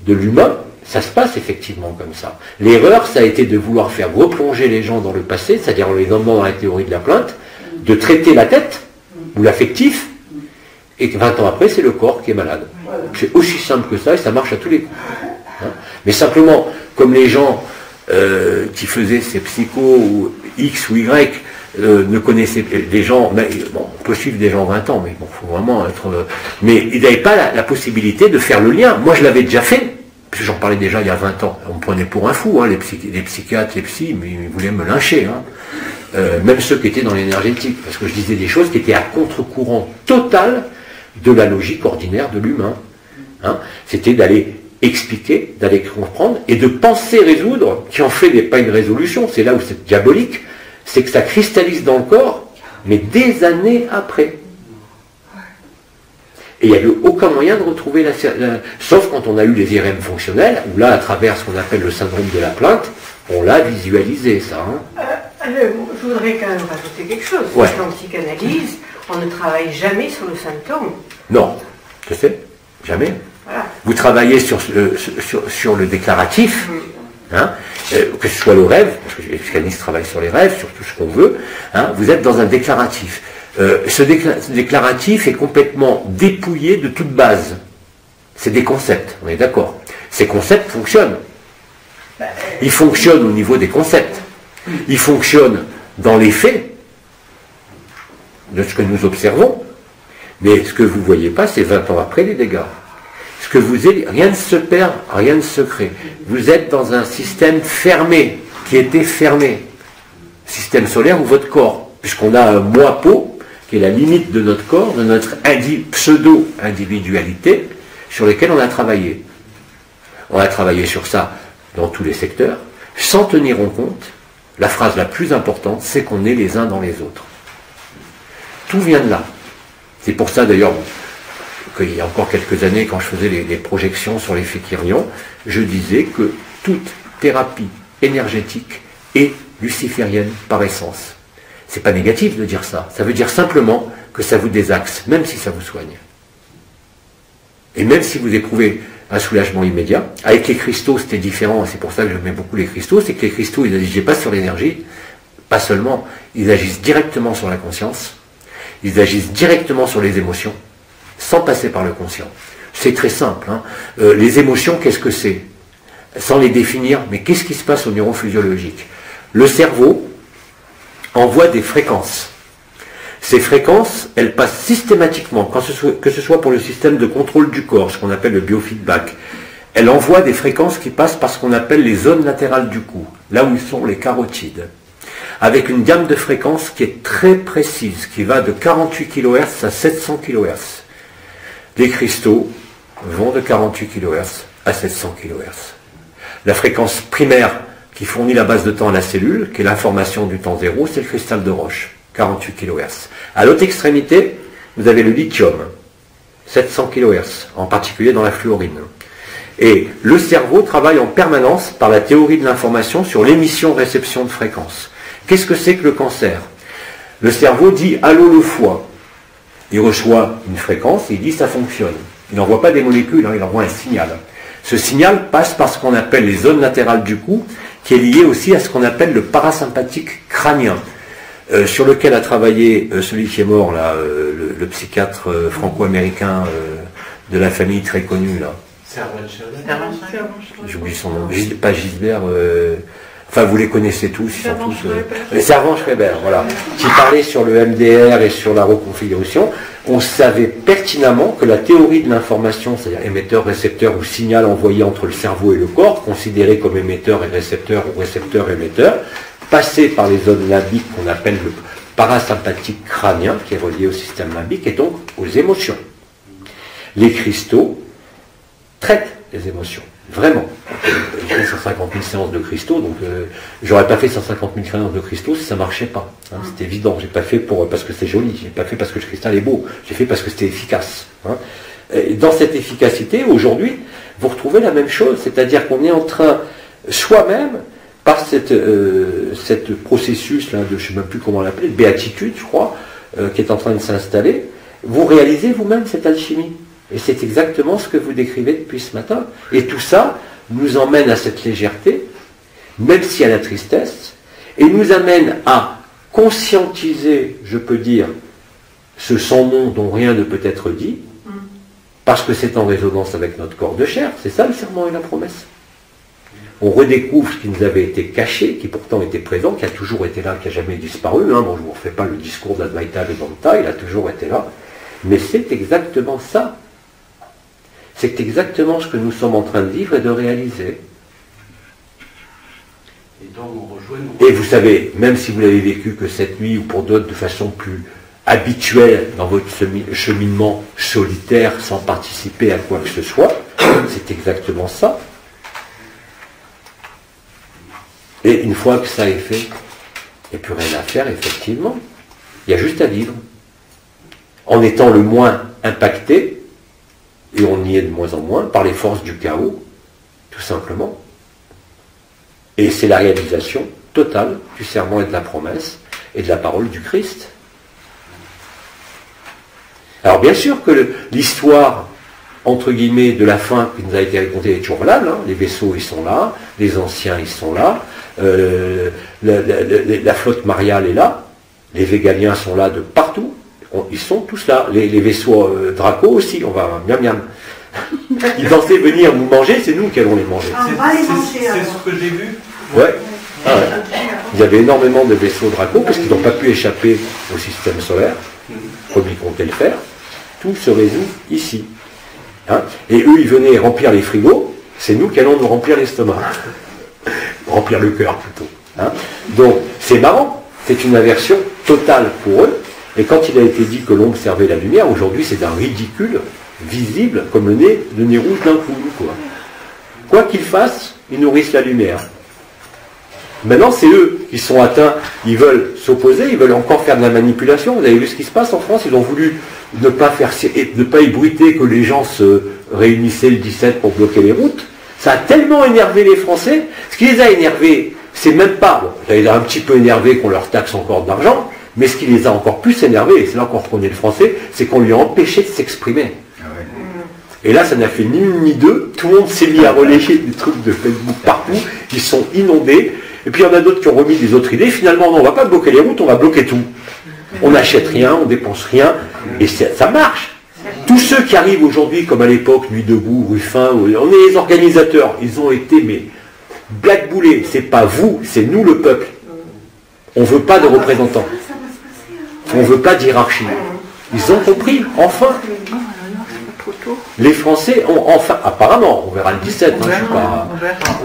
de l'humain, ça se passe effectivement comme ça. L'erreur, ça a été de vouloir faire replonger les gens dans le passé, c'est-à-dire en les emmenant dans la théorie de la plainte, de traiter la tête, ou l'affectif, et que 20 ans après, c'est le corps qui est malade. C'est aussi simple que ça, et ça marche à tous les coups. Hein. Mais simplement, comme les gens qui faisaient ces psychos, ou X ou Y, ne connaissaient des gens, bon, on peut suivre des gens 20 ans, mais bon, faut vraiment être... mais ils n'avaient pas la possibilité de faire le lien. Moi, je l'avais déjà fait. Parce que j'en parlais déjà il y a 20 ans. On me prenait pour un fou, hein, les psychiatres, les psys, mais ils voulaient me lyncher. Hein. Même ceux qui étaient dans l'énergétique. Parce que je disais des choses qui étaient à contre-courant total de la logique ordinaire de l'humain. Hein. C'était d'aller expliquer, d'aller comprendre, et de penser résoudre, qui en fait pas une résolution. C'est là où c'est diabolique. C'est que ça cristallise dans le corps, mais des années après. Et il n'y a eu aucun moyen de retrouver sauf quand on a eu les IRM fonctionnels, où là, à travers ce qu'on appelle le syndrome de la plainte, on l'a visualisé, ça. Hein. Je voudrais quand même rajouter quelque chose. Ouais. En psychanalyse, on ne travaille jamais sur le symptôme. Non, je sais, jamais. Voilà. Vous travaillez sur le déclaratif, hein, que ce soit le rêve, parce que les psychanalystes travaillent sur les rêves, sur tout ce qu'on veut, hein, vous êtes dans un déclaratif. Ce déclaratif est complètement dépouillé de toute base. C'est des concepts, on est d'accord. Ces concepts fonctionnent. Ils fonctionnent au niveau des concepts. Ils fonctionnent dans les faits de ce que nous observons. Mais ce que vous ne voyez pas, c'est 20 ans après les dégâts. Ce que vous êtes, rien ne se perd, rien ne se crée. Vous êtes dans un système fermé, qui était fermé. Système solaire ou votre corps. Puisqu'on a un moi-peau, qui est la limite de notre corps, de notre pseudo-individualité, sur lesquels on a travaillé. On a travaillé sur ça dans tous les secteurs, sans tenir en compte, la phrase la plus importante, c'est qu'on est les uns dans les autres. Tout vient de là. C'est pour ça d'ailleurs qu'il y a encore quelques années, quand je faisais les projections sur l'effet Kirion, je disais que toute thérapie énergétique est luciférienne par essence. C'est pas négatif de dire ça. Ça veut dire simplement que ça vous désaxe, même si ça vous soigne. Et même si vous éprouvez un soulagement immédiat, avec les cristaux c'était différent, c'est pour ça que je mets beaucoup les cristaux, c'est que les cristaux ils n'agissaient pas sur l'énergie, pas seulement, ils agissent directement sur la conscience, ils agissent directement sur les émotions, sans passer par le conscient. C'est très simple. Hein. Les émotions, qu'est-ce que c'est? Sans les définir, mais qu'est-ce qui se passe au niveau physiologique? Le cerveau envoie des fréquences. Ces fréquences, elles passent systématiquement, que ce soit pour le système de contrôle du corps, ce qu'on appelle le biofeedback, elle envoie des fréquences qui passent par ce qu'on appelle les zones latérales du cou, là où sont les carotides, avec une gamme de fréquences qui est très précise, qui va de 48 kHz à 700 kHz. Les cristaux vont de 48 kHz à 700 kHz. La fréquence primaire qui fournit la base de temps à la cellule, qui est l'information du temps zéro, c'est le cristal de roche, 48 kHz. À l'autre extrémité, vous avez le lithium, 700 kHz, en particulier dans la fluorine. Et le cerveau travaille en permanence par la théorie de l'information sur l'émission-réception de fréquences. Qu'est-ce que c'est que le cancer? Le cerveau dit « Allô le foie ». Il reçoit une fréquence et il dit « ça fonctionne ». Il n'envoie pas des molécules, hein, il envoie un signal. Ce signal passe par ce qu'on appelle les zones latérales du cou, qui est lié aussi à ce qu'on appelle le parasympathique crânien, sur lequel a travaillé celui qui est mort, là, le psychiatre franco-américain de la famille très connue, là. J'oublie son nom, pas Gisbert, enfin vous les connaissez tous, ils sont tous... Servan-Schreiber, voilà, qui parlait sur le MDR et sur la reconfiguration. On savait pertinemment que la théorie de l'information, c'est-à-dire émetteur, récepteur ou signal envoyé entre le cerveau et le corps, considéré comme émetteur et récepteur ou récepteur-émetteur, passait par les zones limbiques qu'on appelle le parasympathique crânien, qui est relié au système limbique, et donc aux émotions. Les cristaux traitent les émotions, vraiment. J'ai fait 150 000 séances de cristaux, donc j'aurais pas fait 150 000 séances de cristaux si ça marchait pas. Hein, c'est évident. J'ai pas fait parce que c'est joli, j'ai pas fait parce que le cristal est beau, j'ai fait parce que c'était efficace. Hein. Et dans cette efficacité, aujourd'hui, vous retrouvez la même chose, c'est-à-dire qu'on est en train, soi-même, par cette processus là, de, je ne sais même plus comment l'appeler, de béatitude, je crois, qui est en train de s'installer, vous réalisez vous-même cette alchimie. Et c'est exactement ce que vous décrivez depuis ce matin. Et tout ça nous emmène à cette légèreté, même s'il y a la tristesse, et nous amène à conscientiser, je peux dire, ce sans nom dont rien ne peut être dit, parce que c'est en résonance avec notre corps de chair. C'est ça le serment et la promesse. On redécouvre ce qui nous avait été caché, qui pourtant était présent, qui a toujours été là, qui n'a jamais disparu. Bon, je ne vous refais pas le discours d'Advaita Vedanta, il a toujours été là. Mais c'est exactement ça. C'est exactement ce que nous sommes en train de vivre et de réaliser. Et vous savez, même si vous l'avez vécu que cette nuit, ou pour d'autres de façon plus habituelle dans votre cheminement solitaire, sans participer à quoi que ce soit, c'est exactement ça. Et une fois que ça est fait, il n'y a plus rien à faire, effectivement. Il y a juste à vivre. En étant le moins impacté, et on y est de moins en moins, par les forces du chaos, tout simplement. Et c'est la réalisation totale du serment et de la promesse, et de la parole du Christ. Alors bien sûr que l'histoire, entre guillemets, de la fin qui nous a été racontée est toujours valable, hein. Les vaisseaux, ils sont là, les anciens, ils sont là, la flotte mariale est là, les végaliens sont là de partout, ils sont tous là, les vaisseaux Draco aussi, on va miam miam. Ils pensaient venir nous manger, c'est nous qui allons les manger. On va les manger. C'est ce que j'ai vu. Ouais. Ah ouais. Il y avait énormément de vaisseaux Draco parce qu'ils n'ont pas pu échapper au système solaire, comme ils comptaient le faire. Tout se résout ici. Hein, et eux, ils venaient remplir les frigos, c'est nous qui allons nous remplir l'estomac. Remplir le cœur plutôt. Hein. Donc, c'est marrant, c'est une aversion totale pour eux. Et quand il a été dit que l'ombre servait la lumière, aujourd'hui c'est d'un ridicule visible, comme le nez rouge d'un coup. Quoi qu'ils fassent, ils nourrissent la lumière. Maintenant, c'est eux qui sont atteints, ils veulent s'opposer, ils veulent encore faire de la manipulation. Vous avez vu ce qui se passe en France? Ils ont voulu ne pas ébruiter que les gens se réunissaient le 17 pour bloquer les routes. Ça a tellement énervé les Français. Ce qui les a énervés, c'est même pas, bon, ça les a un petit peu énervés qu'on leur taxe encore de l'argent, mais ce qui les a encore plus énervés, et c'est là qu'on reconnaît le français, c'est qu'on lui a empêché de s'exprimer. Et là, ça n'a fait ni une ni deux. Tout le monde s'est mis à relayer des trucs de Facebook partout. Ils sont inondés. Et puis il y en a d'autres qui ont remis des autres idées. Finalement, non, on ne va pas bloquer les routes, on va bloquer tout. On n'achète rien, on dépense rien. Et ça marche. Tous ceux qui arrivent aujourd'hui, comme à l'époque, Nuit debout, Ruffin, on est les organisateurs. Ils ont été, mais, blackboulés. C'est pas vous, c'est nous le peuple. On ne veut pas de représentants. On ne veut pas d'hierarchie. Ils ont compris, enfin. Les Français ont enfin, apparemment, on verra le 17, hein,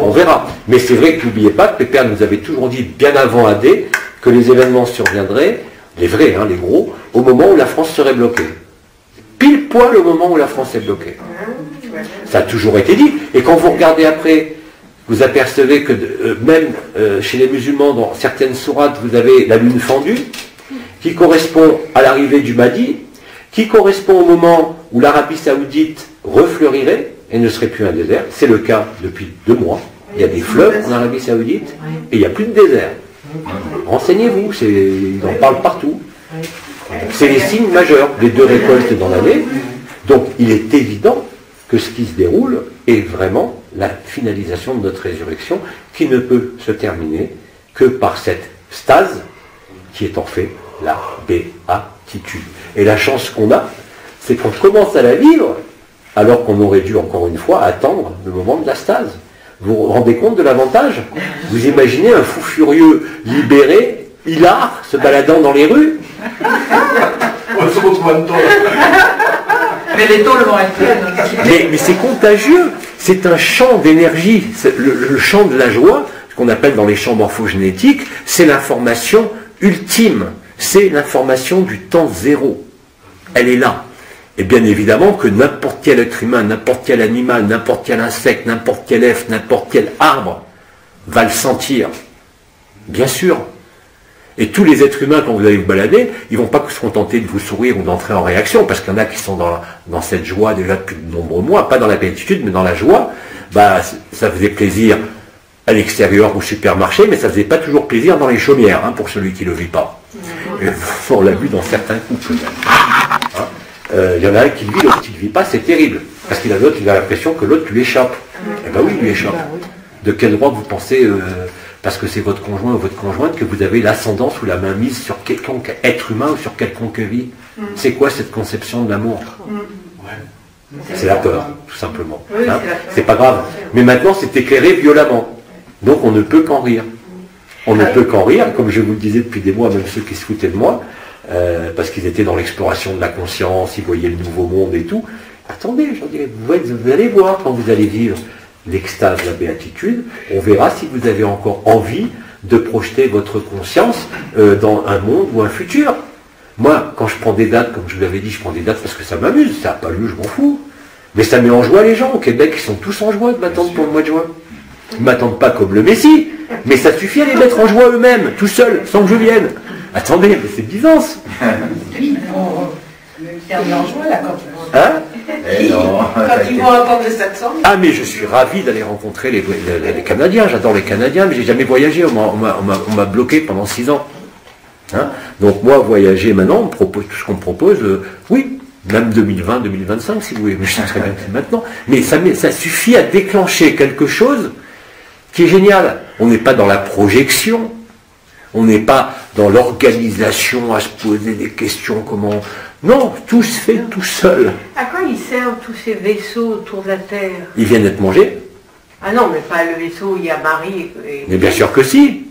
on verra. Mais c'est vrai que n'oubliez pas que les pères nous avaient toujours dit, bien avant AD, que les événements surviendraient, les vrais, hein, les gros, au moment où la France serait bloquée. Pile poil au moment où la France est bloquée. Ça a toujours été dit. Et quand vous regardez après, vous apercevez que même chez les musulmans, dans certaines sourates, vous avez la lune fendue, qui correspond à l'arrivée du Mahdi, qui correspond au moment où l'Arabie Saoudite refleurirait et ne serait plus un désert. C'est le cas depuis 2 mois. Il y a des fleuves en Arabie Saoudite et il n'y a plus de désert. Renseignez-vous, ils en parlent partout. C'est les signes majeurs des 2 récoltes dans l'année. Donc il est évident que ce qui se déroule est vraiment la finalisation de notre résurrection qui ne peut se terminer que par cette stase qui est en fait la béatitude. Et la chance qu'on a, c'est qu'on commence à la vivre, alors qu'on aurait dû, encore une fois, attendre le moment de la stase. Vous vous rendez compte de l'avantage? Vous imaginez un fou furieux, libéré, hilar, se baladant dans les rues? Mais les tôles vont être pleines. Mais c'est contagieux. C'est un champ d'énergie. Le champ de la joie, ce qu'on appelle dans les champs morphogénétiques, c'est l'information ultime. C'est l'information du temps zéro. Elle est là. Et bien évidemment que n'importe quel être humain, n'importe quel animal, n'importe quel insecte, n'importe quel elfe, n'importe quel arbre va le sentir. Bien sûr. Et tous les êtres humains, quand vous allez vous balader, ils vont pas se contenter de vous sourire ou d'entrer en réaction, parce qu'il y en a qui sont dans cette joie déjà depuis de nombreux mois, pas dans la béatitude, mais dans la joie. Bah, ça faisait plaisir à l'extérieur au supermarché, mais ça faisait pas toujours plaisir dans les chaumières, hein, pour celui qui le vit pas. Et on l'a vu dans certains couples. Il y en a un qui le vit, l'autre qui le vit pas, c'est terrible. Parce qu'il a l'autre, il a l'impression que l'autre lui échappe. Eh ben oui, il lui échappe. De quel droit vous pensez, parce que c'est votre conjoint ou votre conjointe, que vous avez l'ascendance ou la mainmise sur quelconque être humain ou sur quelconque vie? C'est quoi cette conception de l'amour? C'est la peur, tout simplement. Hein, c'est pas grave. Mais maintenant, c'est éclairé violemment. Donc on ne peut qu'en rire. On ne peut qu'en rire, comme je vous le disais depuis des mois, même ceux qui se foutaient de moi, parce qu'ils étaient dans l'exploration de la conscience, ils voyaient le nouveau monde et tout. Attendez, je dirais, vous allez voir quand vous allez vivre l'extase, la béatitude, on verra si vous avez encore envie de projeter votre conscience dans un monde ou un futur. Moi, quand je prends des dates, comme je vous l'avais dit, je prends des dates parce que ça m'amuse, ça n'a pas lieu, je m'en fous. Mais ça met en joie les gens. Au Québec, ils sont tous en joie de m'attendre pour le mois de juin. Ils ne m'attendent pas comme le Messie, mais ça suffit à les mettre en joie eux-mêmes, tout seuls, sans que je vienne. Attendez, mais c'est Byzance. En joie, là, quand Hein? quand ils vont entendre le 700. Ah, mais je suis ravi d'aller rencontrer les Canadiens. J'adore les Canadiens, mais j'ai jamais voyagé. On m'a bloqué pendant 6 ans. Hein? Donc moi, voyager maintenant, on me propose tout ce qu'on me propose. Oui, même 2020, 2025, si vous voulez. Mais je sais très bien que c'est maintenant. Mais ça suffit à déclencher quelque chose qui est génial. On n'est pas dans la projection. On n'est pas dans l'organisation à se poser des questions, comment... Non, tout se fait tout seul. À quoi ils servent tous ces vaisseaux autour de la Terre? Ils viennent d'être mangés. Ah non, mais pas le vaisseau où il y a Marie et... Mais bien sûr que si.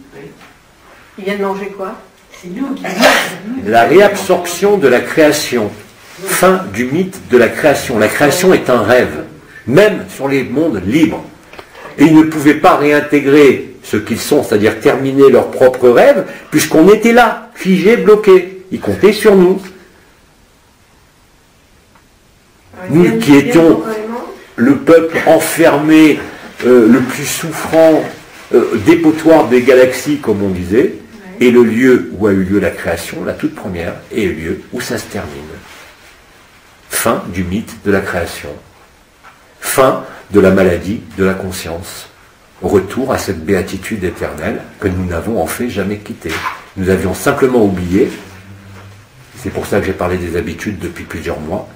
Ils viennent manger quoi? C'est nous qui... La réabsorption de la création. Fin du mythe de la création. La création est un rêve, même sur les mondes libres. Et ils ne pouvaient pas réintégrer ce qu'ils sont, c'est-à-dire terminer leur propre rêve, puisqu'on était là, figés, bloqués. Ils comptaient sur nous. Nous qui étions le peuple enfermé, le plus souffrant, dépotoir des galaxies, comme on disait, et le lieu où a eu lieu la création, la toute première, et le lieu où ça se termine. Fin du mythe de la création. Fin de la maladie de la conscience. Retour à cette béatitude éternelle que nous n'avons en fait jamais quittée. Nous avions simplement oublié, c'est pour ça que j'ai parlé des habitudes depuis plusieurs mois,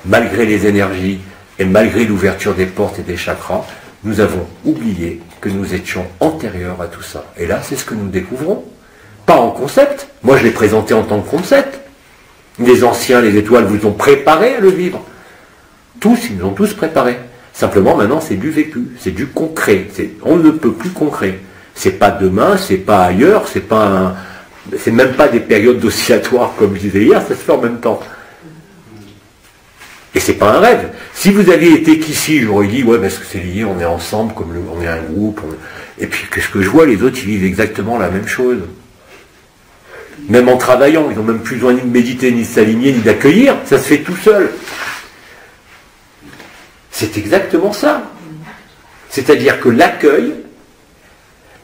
malgré les énergies et malgré l'ouverture des portes et des chakras, nous avons oublié que nous étions antérieurs à tout ça. Et là, c'est ce que nous découvrons. Pas en concept. Moi, je l'ai présenté en tant que concept. Les anciens, les étoiles vous ont préparé à le vivre. Tous, ils nous ont tous préparés. Simplement, maintenant, c'est du vécu, c'est du concret. On ne peut plus concret. C'est pas demain, c'est pas ailleurs, c'est même pas des périodes oscillatoires comme je disais hier, ça se fait en même temps. Et c'est pas un rêve. Si vous aviez été qu'ici, j'aurais dit, ouais, parce que c'est lié, on est ensemble, comme on est un groupe. Et puis, qu'est-ce que je vois, les autres, ils vivent exactement la même chose. Même en travaillant, ils n'ont même plus besoin ni de méditer, ni de s'aligner, ni d'accueillir. Ça se fait tout seul. C'est exactement ça. C'est-à-dire que l'accueil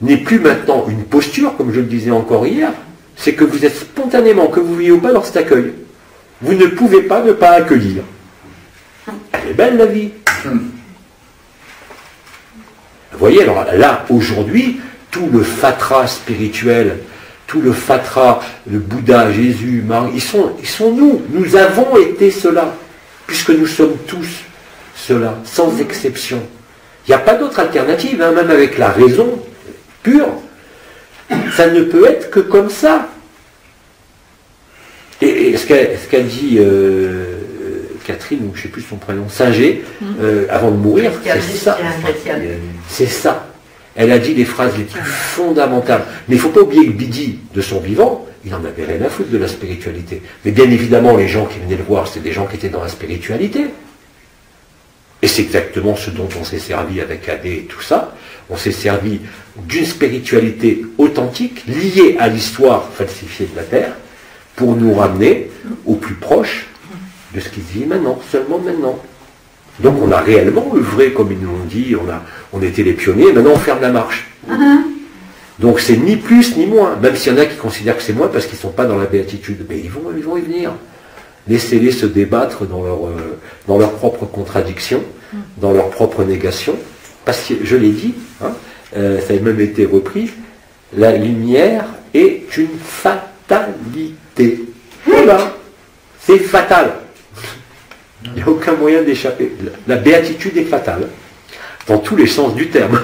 n'est plus maintenant une posture, comme je le disais encore hier, c'est que vous êtes spontanément, que vous vivez ou pas dans cet accueil. Vous ne pouvez pas ne pas accueillir. Elle est belle la vie. Vous voyez, alors là, aujourd'hui, tout le fatras spirituel, tout le fatras, le Bouddha, Jésus, Marie, ils sont nous. Nous avons été cela, puisque nous sommes tous cela, sans exception. Il n'y a pas d'autre alternative, hein, même avec la raison pure. Ça ne peut être que comme ça. Et ce qu'a dit Catherine, ou je ne sais plus son prénom, Singer, avant de mourir, c'est ça. C'est ça. Elle a dit les phrases les plus fondamentales. Mais il ne faut pas oublier que Bidi, de son vivant, il n'en avait rien à foutre de la spiritualité. Mais bien évidemment, les gens qui venaient le voir, c'était des gens qui étaient dans la spiritualité. Et c'est exactement ce dont on s'est servi avec AD et tout ça. On s'est servi d'une spiritualité authentique, liée à l'histoire falsifiée de la Terre, pour nous ramener au plus proche de ce qui se vit maintenant, seulement maintenant. Donc on a réellement œuvré, comme ils nous l'ont dit, on était les pionniers, maintenant on ferme la marche. Donc c'est ni plus ni moins, même s'il y en a qui considèrent que c'est moins parce qu'ils ne sont pas dans la béatitude. Mais ils vont y venir. Laissez-les se débattre dans leur propre contradiction, dans leur propre négation. Parce que, je l'ai dit, hein, ça a même été repris, la lumière est une fatalité. Voilà, c'est fatal. Il n'y a aucun moyen d'échapper. La béatitude est fatale, dans tous les sens du terme,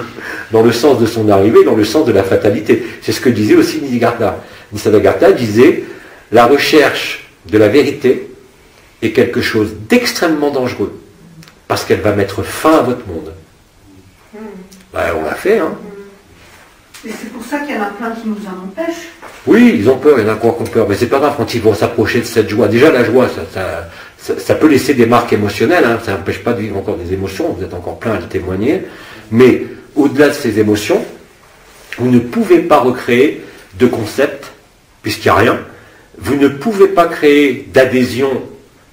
dans le sens de son arrivée, dans le sens de la fatalité. C'est ce que disait aussi Nisargadatta. Nisargadatta disait, la recherche de la vérité est quelque chose d'extrêmement dangereux, parce qu'elle va mettre fin à votre monde. Ben, on l'a fait, hein. Et c'est pour ça qu'il y en a plein qui nous en empêchent. Oui, ils ont peur, il y en a qui ont peur, mais c'est pas grave quand ils vont s'approcher de cette joie. Déjà, la joie, ça peut laisser des marques émotionnelles, hein, ça n'empêche pas de vivre encore des émotions, vous êtes encore plein à le témoigner, mais au-delà de ces émotions, vous ne pouvez pas recréer de concept, puisqu'il n'y a rien, vous ne pouvez pas créer d'adhésion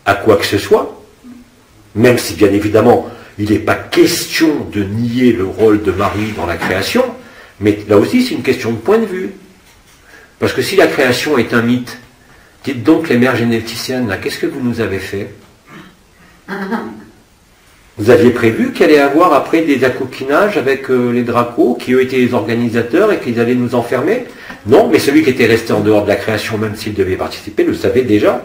à quoi que ce soit, même si bien évidemment, il n'est pas question de nier le rôle de Marie dans la création, mais là aussi c'est une question de point de vue. Parce que si la création est un mythe, dites donc les mères généticiennes, là, qu'est-ce que vous nous avez fait? Vous aviez prévu qu'il allait y avoir après des acoquinages avec les dracos, qui eux étaient les organisateurs et qu'ils allaient nous enfermer? Non, mais celui qui était resté en dehors de la création, même s'il devait participer, le savait déjà.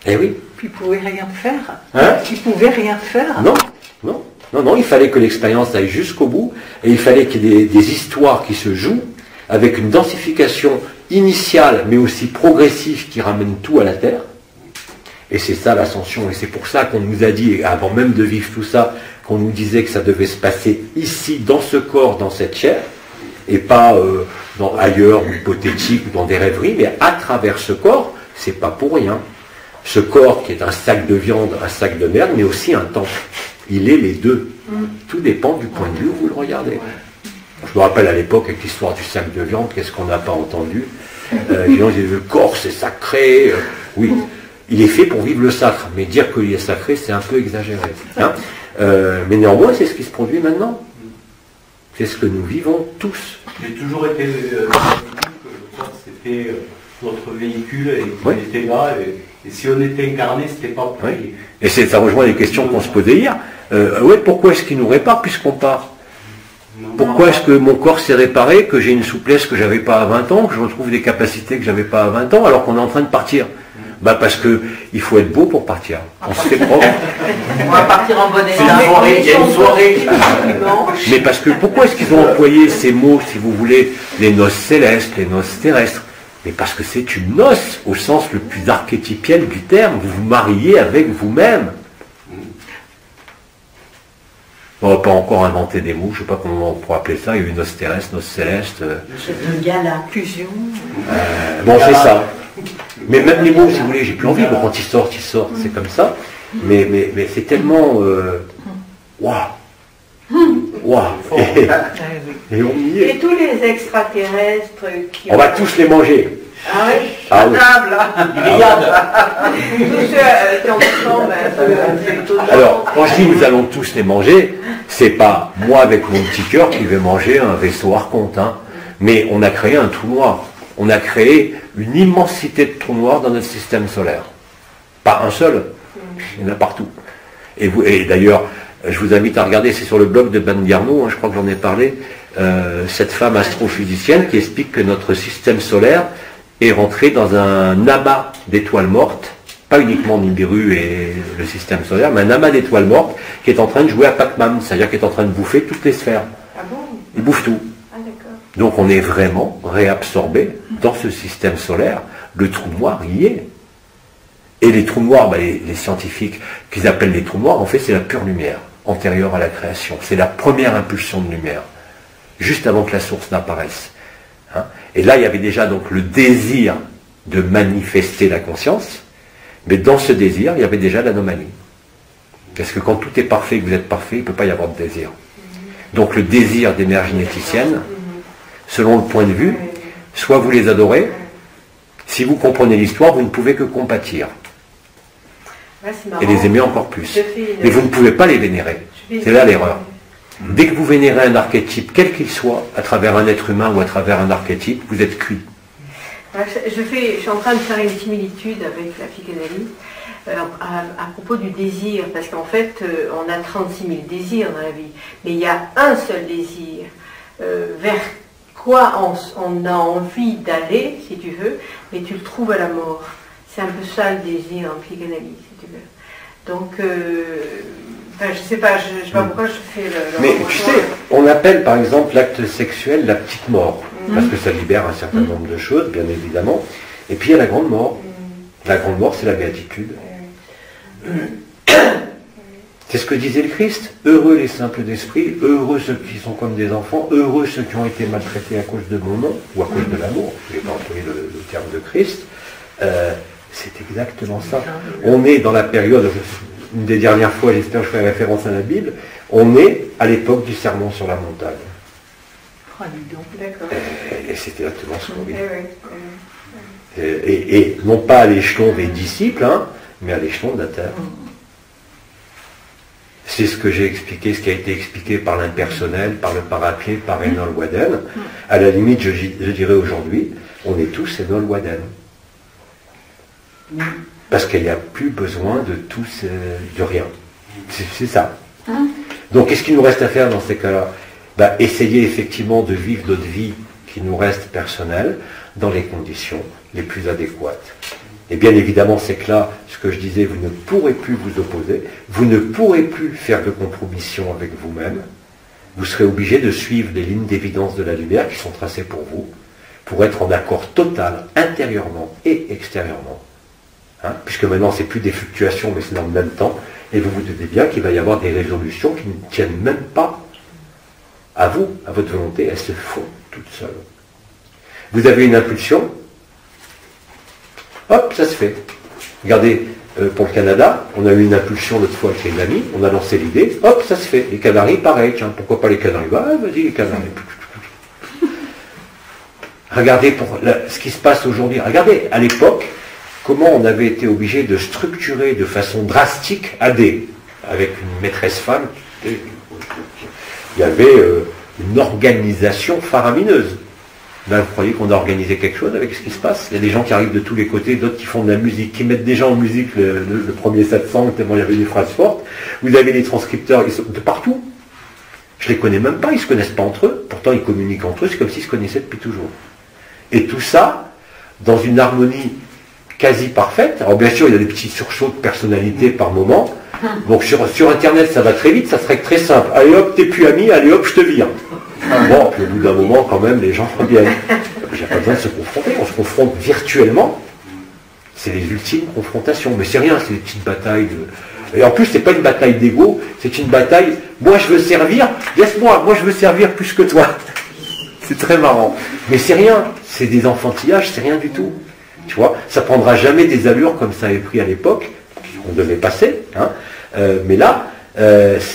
Eh oui. Puis il ne pouvait rien faire. Hein? Il ne pouvait rien faire. Non, non, non, non, il fallait que l'expérience aille jusqu'au bout, et il fallait qu'il y ait des histoires qui se jouent, avec une densification initiale, mais aussi progressive, qui ramène tout à la Terre. Et c'est ça l'ascension, et c'est pour ça qu'on nous a dit, avant même de vivre tout ça, qu'on nous disait que ça devait se passer ici, dans ce corps, dans cette chair, et pas ailleurs, ou hypothétique, ou dans des rêveries, mais à travers ce corps, c'est pas pour rien. Ce corps qui est un sac de viande, un sac de merde, mais aussi un temple. Il est les deux. Tout dépend du point de vue où vous le regardez. Je me rappelle à l'époque, avec l'histoire du sac de viande, qu'est-ce qu'on n'a pas entendu? Les gens disaient, le corps c'est sacré. Oui, il est fait pour vivre le sacre, mais dire qu'il est sacré, c'est un peu exagéré. Hein, mais néanmoins, c'est ce qui se produit maintenant. C'est ce que nous vivons tous. J'ai toujours été que le corps c'était notre véhicule et qu'on était là. Et si on était incarné, c'était pas pour lui. Et ça rejoint les questions qu'on se posait hier. Pourquoi est-ce qu'il nous répare puisqu'on part? Pourquoi est-ce que mon corps s'est réparé, que j'ai une souplesse que j'avais pas à 20 ans, que je retrouve des capacités que j'avais pas à 20 ans, alors qu'on est en train de partir? Bah parce que il faut être beau pour partir. On se fait propre. On va partir en bonne état. Il y a une soirée. Mais parce que pourquoi est-ce qu'ils ont employé ces mots, si vous voulez, les noces célestes, les noces terrestres? Mais parce que c'est une noce, au sens le plus archétypiel du terme. Vous vous mariez avec vous-même. On ne va pas encore inventer des mots, je ne sais pas comment on pourrait appeler ça. Il y a eu noce terrestre, noce céleste. Le gala, fusion. Bon, c'est ça. Mais même les mots, si vous voulez, j'ai plus envie. Bon, quand ils sortent, c'est comme ça. Mais c'est tellement... Waouh. Waouh. Et on y est. Et tous les extraterrestres qui... On va tous les manger. Ah oui, Ah oui. tous ceux qui ont ensemble. Alors, quand je dis nous allons tous les manger, c'est pas moi avec mon petit cœur qui vais manger un vaisseau archonte, hein. Mais on a créé un trou noir. On a créé une immensité de trous noirs dans notre système solaire. Pas un seul, il y en a partout. Et d'ailleurs, je vous invite à regarder, c'est sur le blog de Bandiarno, hein, je crois que j'en ai parlé, cette femme astrophysicienne qui explique que notre système solaire est rentré dans un amas d'étoiles mortes, pas uniquement Nibiru et le système solaire, mais un amas d'étoiles mortes qui est en train de jouer à Pac-Man, c'est-à-dire qui est en train de bouffer toutes les sphères. Ah bon? Il bouffe tout. Ah d'accord. Donc on est vraiment réabsorbé dans ce système solaire. Le trou noir y est. Et les trous noirs, les scientifiques qu'ils appellent les trous noirs, en fait c'est la pure lumière, antérieure à la création. C'est la première impulsion de lumière, juste avant que la source n'apparaisse. Hein? Et là, il y avait déjà donc le désir de manifester la conscience, mais dans ce désir, il y avait déjà l'anomalie. Parce que quand tout est parfait et que vous êtes parfait, il ne peut pas y avoir de désir. Donc le désir des mères généticiennes, selon le point de vue, soit vous les adorez, si vous comprenez l'histoire, vous ne pouvez que compatir. Ouais, et les aimer encore plus. Mais vous ne pouvez pas les vénérer. C'est là l'erreur. Dès que vous vénérez un archétype, quel qu'il soit, à travers un être humain ou à travers un archétype, vous êtes cuit. Je suis en train de faire une similitude avec la psychanalyse à propos du désir, parce qu'en fait, on a 36 000 désirs dans la vie, mais il y a un seul désir vers quoi on a envie d'aller, si tu veux, mais tu le trouves à la mort. C'est un peu ça le désir en psychanalyse, si tu veux. Donc, je sais pas pourquoi je fais le mais tu sais, on appelle par exemple l'acte sexuel la petite mort, parce que ça libère un certain nombre de choses, bien évidemment. Et puis il y a la grande mort. La grande mort, c'est la béatitude. C'est ce que disait le Christ. Heureux les simples d'esprit, heureux ceux qui sont comme des enfants, heureux ceux qui ont été maltraités à cause de mon nom, ou à cause de l'amour. Je n'ai pas employé le terme de Christ. C'est exactement ça. On est dans la période, une des dernières fois, j'espère que je ferai référence à la Bible, on est à l'époque du sermon sur la montagne. Et c'est exactement ce qu'on vit. Et non pas à l'échelon des disciples, hein, mais à l'échelon de la terre. C'est ce que j'ai expliqué, ce qui a été expliqué par l'impersonnel, par le parapier, par Enol Waden. À la limite, je dirais aujourd'hui, on est tous Enol Waden. Parce qu'il n'y a plus besoin de tout, de rien. C'est ça. Donc, qu'est-ce qu'il nous reste à faire dans ces cas-là? Essayer effectivement de vivre notre vie qui nous reste personnelle dans les conditions les plus adéquates. Et bien évidemment, c'est que là, ce que je disais, vous ne pourrez plus vous opposer, vous ne pourrez plus faire de compromission avec vous-même, vous serez obligé de suivre les lignes d'évidence de la lumière qui sont tracées pour vous, pour être en accord total, intérieurement et extérieurement. Hein, puisque maintenant, c'est plus des fluctuations, mais c'est dans le même temps, et vous vous doutez bien qu'il va y avoir des résolutions qui ne tiennent même pas à vous, à votre volonté, elles se font toutes seules. Vous avez une impulsion, hop, ça se fait. Regardez, pour le Canada, on a eu une impulsion l'autre fois avec les amis, on a lancé l'idée, hop, ça se fait. Les Canaries, pareil, tiens, pourquoi pas les Canaries? Vas-y, les Canaries. Regardez pour ce qui se passe aujourd'hui. Regardez, à l'époque, comment on avait été obligé de structurer de façon drastique AD, avec une maîtresse femme. Il y avait une organisation faramineuse. Là, vous croyez qu'on a organisé quelque chose avec ce qui se passe? Il y a des gens qui arrivent de tous les côtés, d'autres qui font de la musique, qui mettent déjà en musique le premier 700, tellement il y avait des phrases fortes. Vous avez des transcripteurs, ils sont de partout. Je les connais même pas, ils ne se connaissent pas entre eux. Pourtant, ils communiquent entre eux, c'est comme s'ils se connaissaient depuis toujours. Et tout ça, dans une harmonie quasi parfaite. Alors bien sûr, il y a des petits sursauts de personnalité par moment. Donc sur Internet, ça va très vite, ça serait très simple. Allez hop, t'es plus ami, allez hop, je te vire. Bon, puis au bout d'un moment, quand même, les gens reviennent. Il n'y a pas besoin de se confronter, on se confronte virtuellement. C'est les ultimes confrontations. Mais c'est rien, c'est des petites batailles de... Et en plus, c'est pas une bataille d'ego, c'est une bataille, moi je veux servir, laisse-moi, moi je veux servir plus que toi. C'est très marrant. Mais c'est rien, c'est des enfantillages, c'est rien du tout. Tu vois, ça prendra jamais des allures comme ça avait pris à l'époque, on devait passer, hein. Mais là,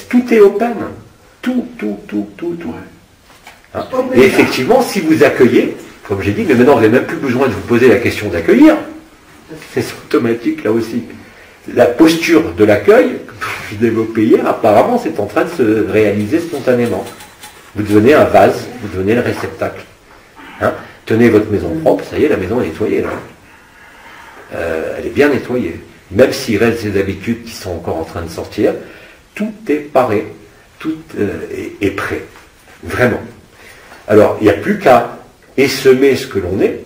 tout est open. Tout. Hein. Et effectivement, si vous accueillez, comme j'ai dit, mais maintenant vous n'avez même plus besoin de vous poser la question d'accueillir. C'est automatique là aussi. La posture de l'accueil, que je développais hier, apparemment c'est en train de se réaliser spontanément. Vous devenez un vase, vous devenez le réceptacle. Hein. Tenez votre maison propre, ça y est, la maison est nettoyée là. Elle est bien nettoyée. Même s'il reste des habitudes qui sont encore en train de sortir, tout est paré, tout est prêt. Vraiment. Alors, il n'y a plus qu'à essaimer ce que l'on est,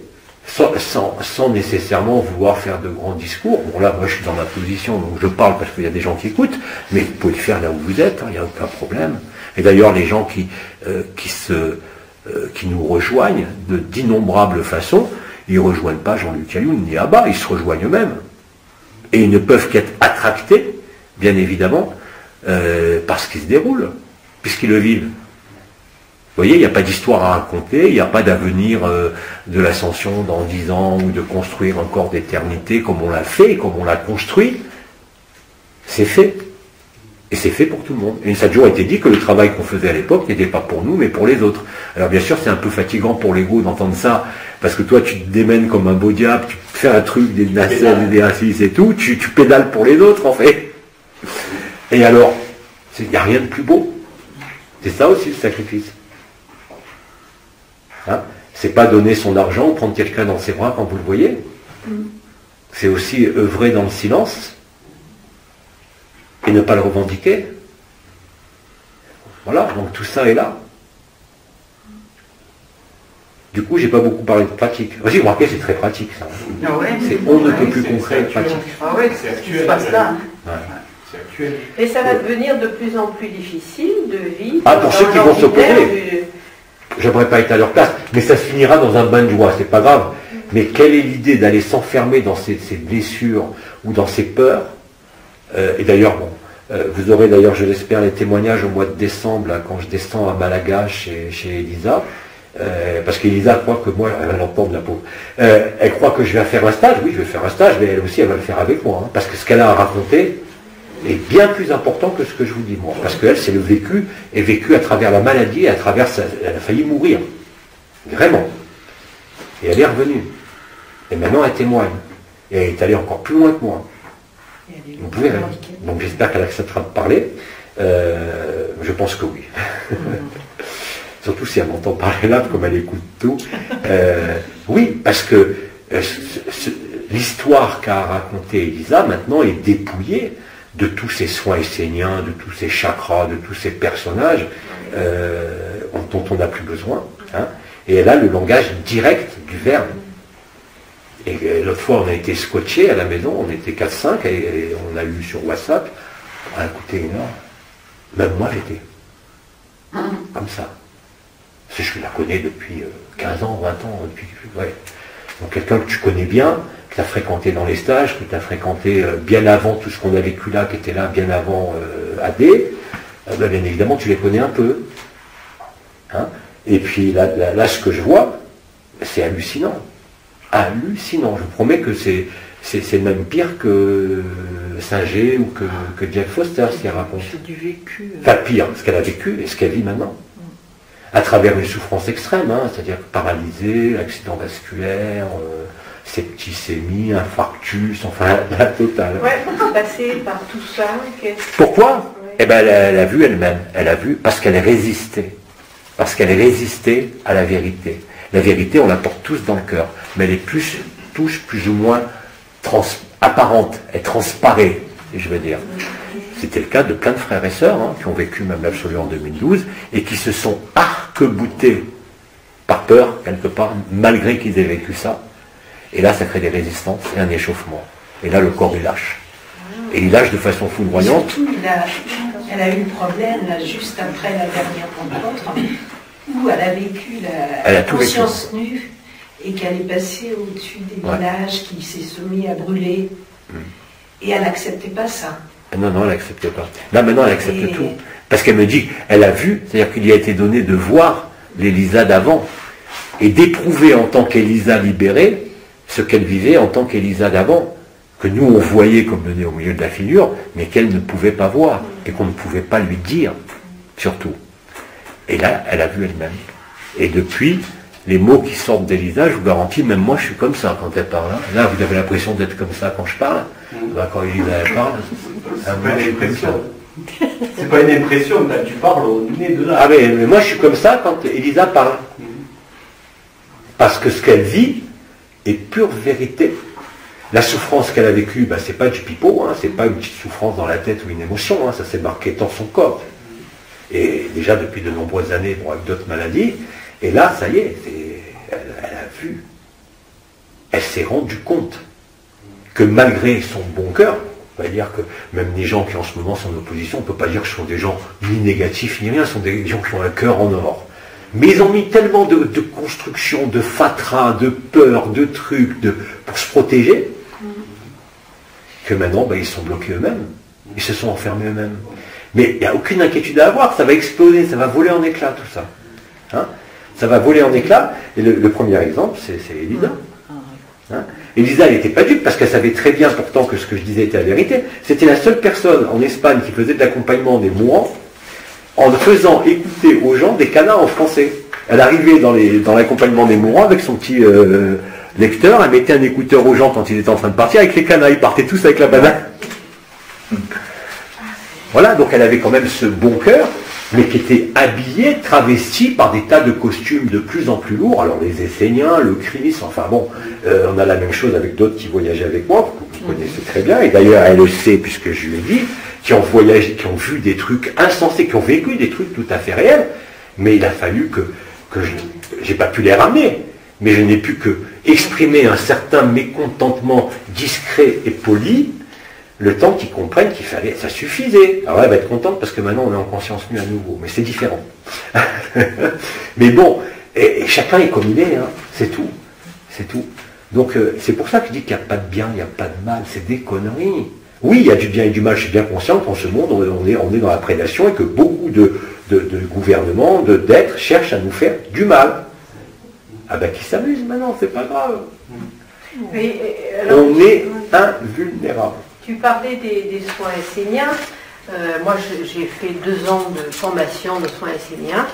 sans nécessairement vouloir faire de grands discours. Bon là, moi je suis dans ma position, donc je parle parce qu'il y a des gens qui écoutent, mais vous pouvez le faire là où vous êtes, il n'y a aucun problème. Et d'ailleurs, les gens qui nous rejoignent d'innombrables façons, ils ne rejoignent pas Jean-Luc Ayoun ni Abba, ils se rejoignent eux-mêmes. Et ils ne peuvent qu'être attractés, bien évidemment, par ce qui se déroule, puisqu'ils le vivent. Vous voyez, il n'y a pas d'histoire à raconter, il n'y a pas d'avenir de l'ascension dans 10 ans, ou de construire encore d'éternité comme on l'a fait, comme on l'a construit. C'est fait. Et c'est fait pour tout le monde. Et ça a toujours été dit que le travail qu'on faisait à l'époque n'était pas pour nous, mais pour les autres. Alors bien sûr, c'est un peu fatigant pour l'ego d'entendre ça, parce que toi, tu te démènes comme un beau diable, tu fais un truc, des nacelles, des assises et tout, tu pédales pour les autres, en fait. Et alors, il n'y a rien de plus beau. C'est ça aussi le sacrifice. Hein? C'est pas donner son argent ou prendre quelqu'un dans ses bras quand vous le voyez. C'est aussi œuvrer dans le silence et ne pas le revendiquer. Voilà, donc tout ça est là. Du coup, j'ai pas beaucoup parlé de pratique. Aussi, remarquez, c'est très pratique ça. Ah ouais. C'est on ne peut plus concret et pratique. Ah ouais, c'est ce qui se passe là. Ouais. C'est actuel. Et ça va devenir de plus en plus difficile de vivre. Ah, pour ceux qui vont s'opposer. s'opposer. J'aimerais pas être à leur place, mais ça se finira dans un bain de joie, c'est pas grave. Mais quelle est l'idée d'aller s'enfermer dans ces blessures ou dans ces peurs et d'ailleurs, bon, vous aurez d'ailleurs, je l'espère, les témoignages au mois de décembre, là, quand je descends à Malaga chez Elisa, parce qu'Elisa croit que moi, elle va l'entendre la pauvre, elle croit que je vais faire un stage, oui je vais faire un stage, mais elle aussi elle va le faire avec moi, hein, parce que ce qu'elle a à raconter est bien plus important que ce que je vous dis moi, parce qu'elle c'est le vécu, et vécu à travers la maladie, et à travers elle a failli mourir, vraiment, et elle est revenue, et maintenant elle témoigne, et elle est allée encore plus loin que moi. Vous pouvez, hein. Donc j'espère qu'elle acceptera de parler. Je pense que oui. Surtout si elle m'entend parler là, comme elle écoute tout. Oui, parce que l'histoire qu'a racontée Elisa maintenant est dépouillée de tous ces soins esséniens, de tous ces chakras, de tous ces personnages dont on n'a plus besoin. Hein. Et elle a le langage direct du verbe. Et l'autre fois, on a été scotché à la maison, on était 4-5, et on a eu sur WhatsApp, on a écouté une heure. Même moi, j'étais comme ça. Parce que je la connais depuis 15 ans, 20 ans, depuis... Ouais. Donc quelqu'un que tu connais bien, que tu as fréquenté dans les stages, que tu as fréquenté bien avant tout ce qu'on a vécu là, qui était là bien avant AD, bien évidemment, tu les connais un peu. Hein. Et puis là, ce que je vois, c'est hallucinant. Hallucinant. Je vous promets que c'est même pire que Singer ou que Jack Foster, ce qu'elle raconte. C'est du vécu. Enfin, pire, ce qu'elle a vécu et ce qu'elle vit maintenant. À travers une souffrance extrême, hein, c'est-à-dire paralysé, accident vasculaire, septicémie, infarctus, enfin la totale. Ouais, pourquoi passer par tout ça? Pourquoi? Eh bien, elle a vu elle-même. Elle a vu parce qu'elle résistait. Parce qu'elle résistait à la vérité. La vérité, on la porte tous dans le cœur, mais elle est plus ou moins apparente, elle transparaît, je veux dire. C'était le cas de plein de frères et sœurs hein, qui ont vécu même l'absolu en 2012 et qui se sont arc-boutés par peur, quelque part, malgré qu'ils aient vécu ça. Et là, ça crée des résistances et un échauffement. Et là, le corps, il lâche. Et il lâche de façon foudroyante. Surtout, elle a eu le problème, là, juste après la dernière rencontre, où elle a vécu la conscience nue et qu'elle est passée au-dessus des villages, qui s'est soumis à brûler. Et elle n'acceptait pas ça. Non, elle n'acceptait pas. Là, maintenant, elle accepte tout. Parce qu'elle me dit, elle a vu, c'est-à-dire qu'il lui a été donné de voir l'Elisa d'avant et d'éprouver en tant qu'Elisa libérée ce qu'elle vivait en tant qu'Elisa d'avant, que nous, on voyait comme le nez au milieu de la figure, mais qu'elle ne pouvait pas voir et qu'on ne pouvait pas lui dire, surtout. Et là, elle a vu elle-même. Et depuis, les mots qui sortent d'Elisa, je vous garantis, même moi, je suis comme ça quand elle parle. Là, vous avez l'impression d'être comme ça quand je parle. Là, quand Elisa elle parle, c'est pas une impression. C'est pas une impression, là, tu parles au nez de là. Ah mais moi, je suis comme ça quand Elisa parle. Parce que ce qu'elle vit est pure vérité. La souffrance qu'elle a vécue, ben, c'est pas du pipeau, hein, c'est pas une petite souffrance dans la tête ou une émotion, hein, ça s'est marqué dans son corps. Et déjà depuis de nombreuses années, bon, avec d'autres maladies, et là, ça y est, elle a vu, elle s'est rendue compte que malgré son bon cœur, on va dire que même les gens qui en ce moment sont en opposition, on ne peut pas dire que ce sont des gens ni négatifs ni rien, ce sont des gens qui ont un cœur en or. Mais ils ont mis tellement de construction, de fatras, de peur, de trucs, pour se protéger, que maintenant, ben, ils sont bloqués eux-mêmes. Ils se sont enfermés eux-mêmes. Mais il n'y a aucune inquiétude à avoir, ça va exploser, ça va voler en éclats, tout ça. Hein, ça va voler en éclats. Et le premier exemple, c'est Elisa. Hein, Elisa, elle n'était pas dupe, parce qu'elle savait très bien pourtant que ce que je disais était la vérité. C'était la seule personne en Espagne qui faisait de l'accompagnement des mourants, en faisant écouter aux gens des canards en français. Elle arrivait dans l'accompagnement des mourants avec son petit lecteur, elle mettait un écouteur aux gens quand ils étaient en train de partir, avec les canards, ils partaient tous avec la banane. Voilà, donc elle avait quand même ce bon cœur mais qui étaient habillés, travestis par des tas de costumes de plus en plus lourds. Alors les Esséniens, le Christ, enfin bon, on a la même chose avec d'autres qui voyageaient avec moi, que vous connaissez très bien, et d'ailleurs elle le sait puisque je lui ai dit, qui ont voyagé, qui ont vu des trucs insensés, qui ont vécu des trucs tout à fait réels, mais il a fallu que j'ai pas pu les ramener, mais je n'ai pu que exprimer un certain mécontentement discret et poli, le temps qu'ils comprennent qu'il fallait, ça suffisait. Alors elle va être contente parce que maintenant on est en conscience nue à nouveau, mais c'est différent. Mais bon, et chacun est comme il est, hein, c'est tout. C'est tout. Donc c'est pour ça que je dis qu'il n'y a pas de bien, il n'y a pas de mal, c'est des conneries. Oui, il y a du bien et du mal, je suis bien conscient qu'en ce monde, on est dans la prédation et que beaucoup de gouvernements, d'êtres cherchent à nous faire du mal. Ah ben qui s'amusent maintenant, c'est pas grave. On est invulnérable. Tu parlais des soins esséniens. Moi, j'ai fait 2 ans de formation de soins esséniens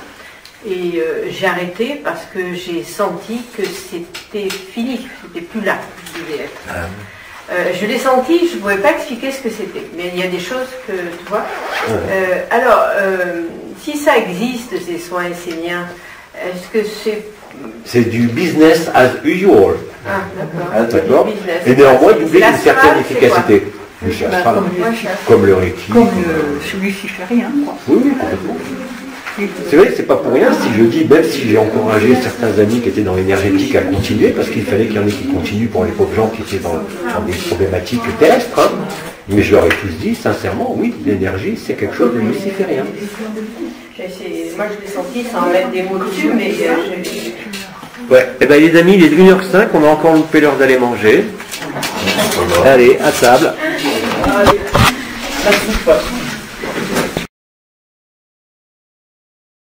et j'ai arrêté parce que j'ai senti que c'était fini, c'était plus là où je devais être. Je l'ai senti, je ne pouvais pas expliquer ce que c'était, mais il y a des choses que tu vois. Alors, si ça existe, ces soins esséniens, est-ce que c'est du business as usual. Ah, d'accord. Et néanmoins, doubler une certaine efficacité. Le astral, comme le Reiki. Comme celui luciférien, quoi. Oui, oui, complètement. C'est vrai que c'est pas pour rien si je dis, même si j'ai encouragé certains amis qui étaient dans l'énergétique à continuer, parce qu'il fallait qu'il y en ait qui continuent pour les pauvres gens qui étaient dans des problématiques terrestres, hein. Mais je leur ai tous dit, sincèrement, oui, l'énergie, c'est quelque chose de luciférien. Moi, je l'ai senti sans mettre des mots dessus, mais ouais, et bien les amis, il est 1h05, on a encore loupé l'heure d'aller manger. Allez, à table. Ça souffle.